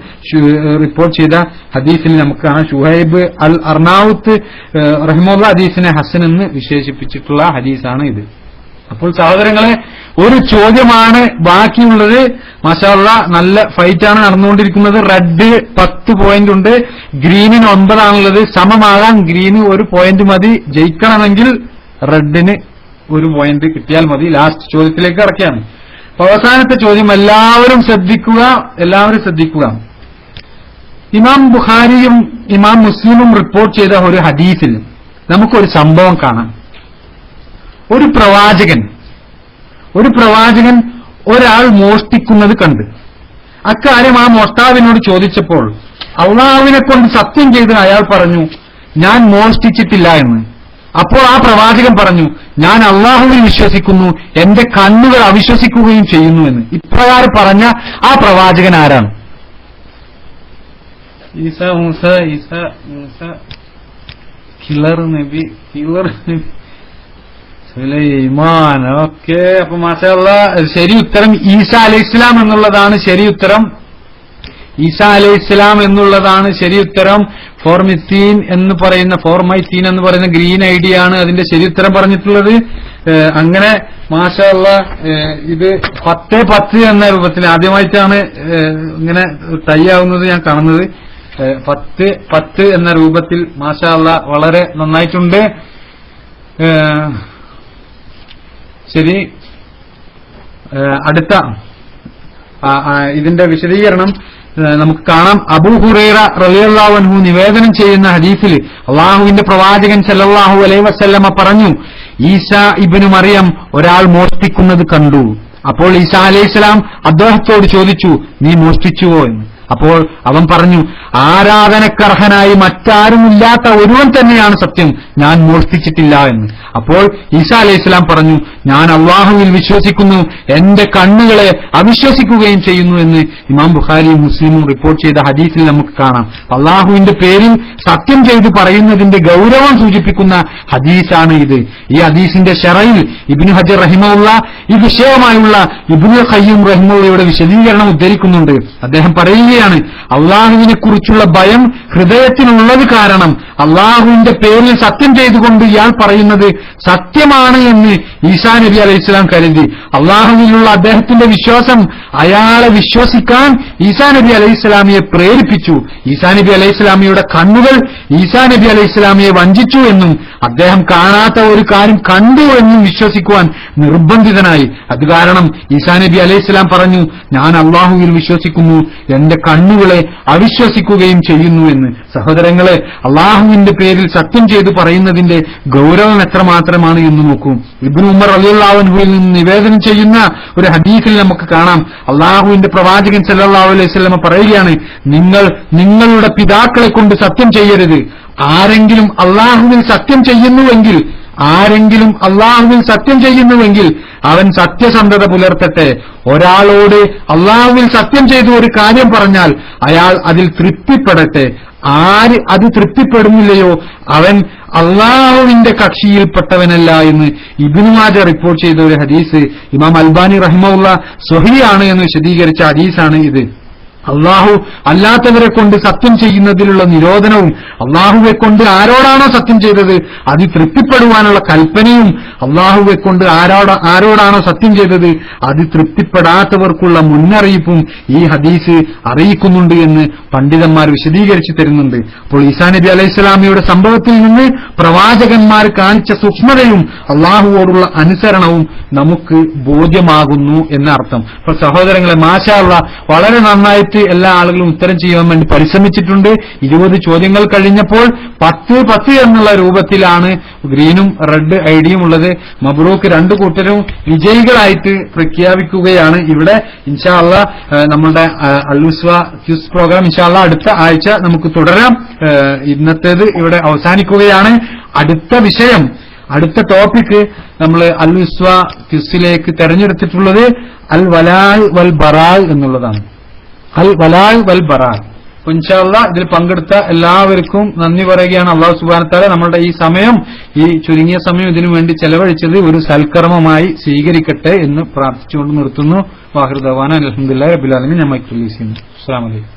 റിപ്പോർട്ട് ചെയ്ത ഹദീസിൽ നമുക്ക് കാണാം. ഷുഹൈബ് അൽ അർനാവുത്ത് റഹിമഹുല്ലാഹ് ഹദീസിനെ ഹസൻ എന്ന് വിശേഷിപ്പിച്ചിട്ടുള്ള ഹദീസാണ് ഇത്. അപ്പോൾ സഹോദരങ്ങളെ, ഒരു ചോദ്യമാണ് ബാക്കിയുള്ളത്. മാഷാ അല്ലാഹ്, നല്ല ഫൈറ്റാണ് നടന്നുകൊണ്ടിരിക്കുന്നത്. റെഡ് 10 പോയിന്റ് ഉണ്ട്, ഗ്രീനിന് 9 ആണുള്ളത്. സമമാകാൻ ഗ്രീന് 1 പോയിന്റ് മതി. ജയിക്കണമെങ്കിൽ റെഡിന് 1 പോയിന്റ് കിട്ടിയാൽ മതി. ലാസ്റ്റ് ചോദ്യത്തിലേക്ക് കടക്കുകയാണ്. അവസാനത്തെ ചോദ്യം എല്ലാവരും ശ്രദ്ധിക്കുക. ഇമാം ബുഖാരിയും ഇമാം മുസ്ലിമും റിപ്പോർട്ട് ചെയ്ത ഒരു ഹദീസിൽ നമുക്കൊരു സംഭവം കാണാം. ഒരു പ്രവാചകൻ ഒരാൾ മോഷ്ടിക്കുന്നത് കണ്ട് അക്കാര്യം ആ മോഷ്ടാവിനോട് ചോദിച്ചപ്പോൾ അള്ളാഹുവിനെ കൊണ്ട് സത്യം ചെയ്ത് അയാൾ പറഞ്ഞു, ഞാൻ മോഷ്ടിച്ചിട്ടില്ല എന്ന്. അപ്പോൾ ആ പ്രവാചകൻ പറഞ്ഞു, ഞാൻ അള്ളാഹുവിൽ വിശ്വസിക്കുന്നു, എന്റെ കണ്ണുകൾ അവിശ്വസിക്കുകയും ചെയ്യുന്നു എന്ന്. ഇപ്രകാരം പറഞ്ഞ ആ പ്രവാചകൻ ആരാണ്? മൂസ കിളർ നബി സുലൈമാൻ. ഓക്കെ, അപ്പൊ മാഷാ അല്ലാഹ്, ശരി ഉത്തരം ഈസാ അലൈഹിസ്സലാം എന്നുള്ളതാണ് ശരി ഉത്തരം. ഈസാ അലൈഹിസ്സലാം എന്നുള്ളതാണ് ശരി ഉത്തരം. ഫോർമൈത്തീൻ എന്ന് പറയുന്ന ഗ്രീൻ ഐഡിയാണ് അതിന്റെ ശരി ഉത്തരം പറഞ്ഞിട്ടുള്ളത്. അങ്ങനെ മാഷാ അല്ലാഹ്, ഇത് 10-10 എന്ന രൂപത്തിൽ ആദ്യമായിട്ടാണ് ഇങ്ങനെ ടൈ ആവുന്നത് ഞാൻ കാണുന്നത്. 10-10 എന്ന രൂപത്തിൽ മാഷാ അല്ലാഹ് വളരെ നന്നായിട്ടുണ്ട്. ശരി, അടുത്ത ഇതിന്റെ വിശദീകരണം നമുക്ക് കാണാം. അബൂ ഹുറൈറ റളിയല്ലാഹു അൻഹു നിവേദനം ചെയ്യുന്ന ഹദീസിൽ അള്ളാഹുവിന്റെ പ്രവാചകൻ സല്ലല്ലാഹു അലൈഹി വസല്ലമ പറഞ്ഞു, ഈസാ ഇബ്നു മറിയം ഒരാൾ മോഷ്ടിക്കുന്നത് കണ്ടു. അപ്പോൾ ഈസാ അലൈഹിസ്സലാം അദ്ദേഹത്തോട് ചോദിച്ചു, നീ മോഷ്ടിച്ചുവോ എന്ന്. അപ്പോൾ അവൻ പറഞ്ഞു, ആരാധനക്കർഹനായി മറ്റാരുമില്ലാത്ത ഒരുവൻ തന്നെയാണ് സത്യം, ഞാൻ മോഷ്ടിച്ചിട്ടില്ല എന്ന്. അപ്പോൾ ഈസാ അലൈഹിസ്സലാം പറഞ്ഞു, ഞാൻ അള്ളാഹുവിൽ വിശ്വസിക്കുന്നു, എന്റെ കണ്ണുകളെ അവിശ്വസിക്കുകയും ചെയ്യുന്നു എന്ന് ഇമാം ബുഖാരിയും മുസ്ലിമും റിപ്പോർട്ട് ചെയ്ത ഹദീസിൽ നമുക്ക് കാണാം. അള്ളാഹുവിന്റെ പേരിൽ സത്യം ചെയ്ത് പറയുന്നതിന്റെ ഗൗരവം സൂചിപ്പിക്കുന്ന ഹദീസാണ് ഇത്. ഈ ഹദീസിന്റെ ശറയിൽ ഇബ്നു ഹജർ റഹിമഹുല്ലാഹ് ഈ വിഷയമായുള്ള ഇബ്നുൽ ഖയ്യിം റഹിമഹുള്ളയുടെ വിശദീകരണം ഉദ്ധരിക്കുന്നുണ്ട്. അദ്ദേഹം പറയുകയാണ്, അള്ളാഹുവിനെ കുറിച്ചുള്ള ഭയം ഹൃദയത്തിനുള്ളത് കാരണം അള്ളാഹുവിന്റെ പേരിൽ സത്യം ചെയ്തുകൊണ്ട് ഇയാൾ പറയുന്നത് സത്യമാണ് എന്ന് ഈസാ നബി അലൈഹിസ്സലാം കരുതി. അള്ളാഹുവിലുള്ള അദ്ദേഹത്തിന്റെ വിശ്വാസം അയാളെ വിശ്വസിക്കാൻ ഈസാ നബി അലൈഹിസ്സലാമിയെ പ്രേരിപ്പിച്ചു. ഈസാ നബി അലൈഹിസ്സലാമിയുടെ കണ്ണുകൾ ഈസാ നബി അലൈഹിസ്സലാമിയെ വഞ്ചിച്ചു എന്നും അദ്ദേഹം കാണാത്ത ഒരു കാര്യം കണ്ടു എന്നും വിശ്വസിക്കുവാൻ നിർബന്ധിതനായി. അത് കാരണം ഈസാ നബി അലൈഹിസ്സലാം പറഞ്ഞു, ഞാൻ അള്ളാഹുവിൽ വിശ്വസിക്കുന്നു, എന്റെ കണ്ണുകളെ അവിശ്വസിക്കുകയും ചെയ്യുന്നു എന്ന്. സഹോദരങ്ങളെ, അള്ളാഹുവിന്റെ പേരിൽ സത്യം ചെയ്തു പറയുന്നതിന്റെ ഗൗരവം എത്രമാത്രമാണ് എന്ന് നോക്കൂ. ഇബ്നു ഉമർ റളിയല്ലാഹു അൻഹുവിൽ നിന്ന് നിവേദനം ചെയ്യുന്ന ഒരു ഹദീസിൽ നമുക്ക് കാണാം, അള്ളാഹുവിന്റെ പ്രവാചകൻ സല്ലല്ലാഹു അലൈഹി വസല്ലം പറയുകയാണ്, നിങ്ങൾ നിങ്ങളുടെ പിതാക്കളെ കൊണ്ട് സത്യം ചെയ്യരുത്. ആരെങ്കിലും അള്ളാഹുവിൽ സത്യം ചെയ്യുന്നുവെങ്കിൽ അവൻ സത്യസന്ധത പുലർത്തട്ടെ. ഒരാളോട് അള്ളാഹുവിൽ സത്യം ചെയ്തു ഒരു കാര്യം പറഞ്ഞാൽ അയാൾ അതിൽ തൃപ്തിപ്പെടട്ടെ. ആര് അത് തൃപ്തിപ്പെടുന്നില്ലയോ അവൻ അള്ളാഹുവിന്റെ കക്ഷിയിൽപ്പെട്ടവനല്ല എന്ന് ഇബ്നു മാജ റിപ്പോർട്ട് ചെയ്ത ഒരു ഹദീസ് ഇമാം അൽബാനി റഹിമഹുല്ലാഹ് സ്വഹീഹാണ് എന്ന് വിശദീകരിച്ച ഹദീസാണ് ഇത്. അള്ളാഹു അല്ലാത്തവരെ കൊണ്ട് സത്യം ചെയ്യുന്നതിലുള്ള നിരോധനവും അള്ളാഹുവെ കൊണ്ട് ആരോടാണോ സത്യം ചെയ്തത് അത് തൃപ്തിപ്പെടുവാനുള്ള കൽപ്പനയും അള്ളാഹുവെ കൊണ്ട് ആരോടാണോ സത്യം ചെയ്തത് അത് തൃപ്തിപ്പെടാത്തവർക്കുള്ള മുന്നറിയിപ്പും ഈ ഹദീസ് അറിയിക്കുന്നുണ്ട് എന്ന് പണ്ഡിതന്മാർ വിശദീകരിച്ചു തരുന്നുണ്ട്. അപ്പോൾ ഈസാ നബി അലൈഹിസ്സലാമയുടെ സംഭവത്തിൽ നിന്ന് പ്രവാചകന്മാർ കാണിച്ച സൂക്ഷ്മതയും അള്ളാഹുവോടുള്ള അനുസരണവും നമുക്ക് ബോധ്യമാകുന്നു എന്നർത്ഥം. അപ്പോൾ സഹോദരങ്ങളെ, മാഷാ അല്ലാഹ്, വളരെ നന്നായിട്ട് എല്ലാ ആളുകളും ഉത്തരം ചെയ്യാൻ വേണ്ടി പരിശ്രമിച്ചിട്ടുണ്ട്. 20 ചോദ്യങ്ങൾ കഴിഞ്ഞപ്പോൾ 10 എന്നുള്ള രൂപത്തിലാണ് ഗ്രീനും റെഡ് ഐഡിയും ഉള്ളത്. മബ്രൂക്ക് രണ്ടു കൂട്ടരും വിജയികളായിട്ട് പ്രഖ്യാപിക്കുകയാണ് ഇവിടെ. ഇൻഷാ അല്ലാഹ് നമ്മുടെ അൽ-ഉസ്വ ക്വിസ് പ്രോഗ്രാം ഇൻഷാ അല്ലാഹ് അടുത്ത ആഴ്ച നമുക്ക് തുടരാം. ഇന്നത്തേത് ഇവിടെ അവസാനിക്കുകയാണ്. അടുത്ത വിഷയം, അടുത്ത ടോപ്പിക് നമ്മൾ അൽ-ഉസ്വ ക്വിസിലേക്ക് തെരഞ്ഞെടുത്തിട്ടുള്ളത് അൽ വലാൽ വൽ ബറാൽ എന്നുള്ളതാണ്. അൽ വലാൽ വൽ ബറാൽ. ഇൻഷാ അല്ലാഹ് ഇതിൽ പങ്കെടുത്ത എല്ലാവർക്കും നന്ദി പറയുകയാണ്. അല്ലാഹു സുബ്ഹാനഹു വ തആല നമ്മളുടെ ഈ സമയം, ഈ ചുരുങ്ങിയ സമയം ഇതിനു വേണ്ടി ചെലവഴിച്ചത് ഒരു സൽക്കർമ്മമായി സ്വീകരിക്കട്ടെ എന്ന് പ്രാർത്ഥിച്ചുകൊണ്ട് നിർത്തുന്നു. വാഹിർ ദഅവാന അൽഹംദുലില്ലാഹി റബ്ബിൽ ആലമീൻ. അസ്സലാമു അലൈക്കും.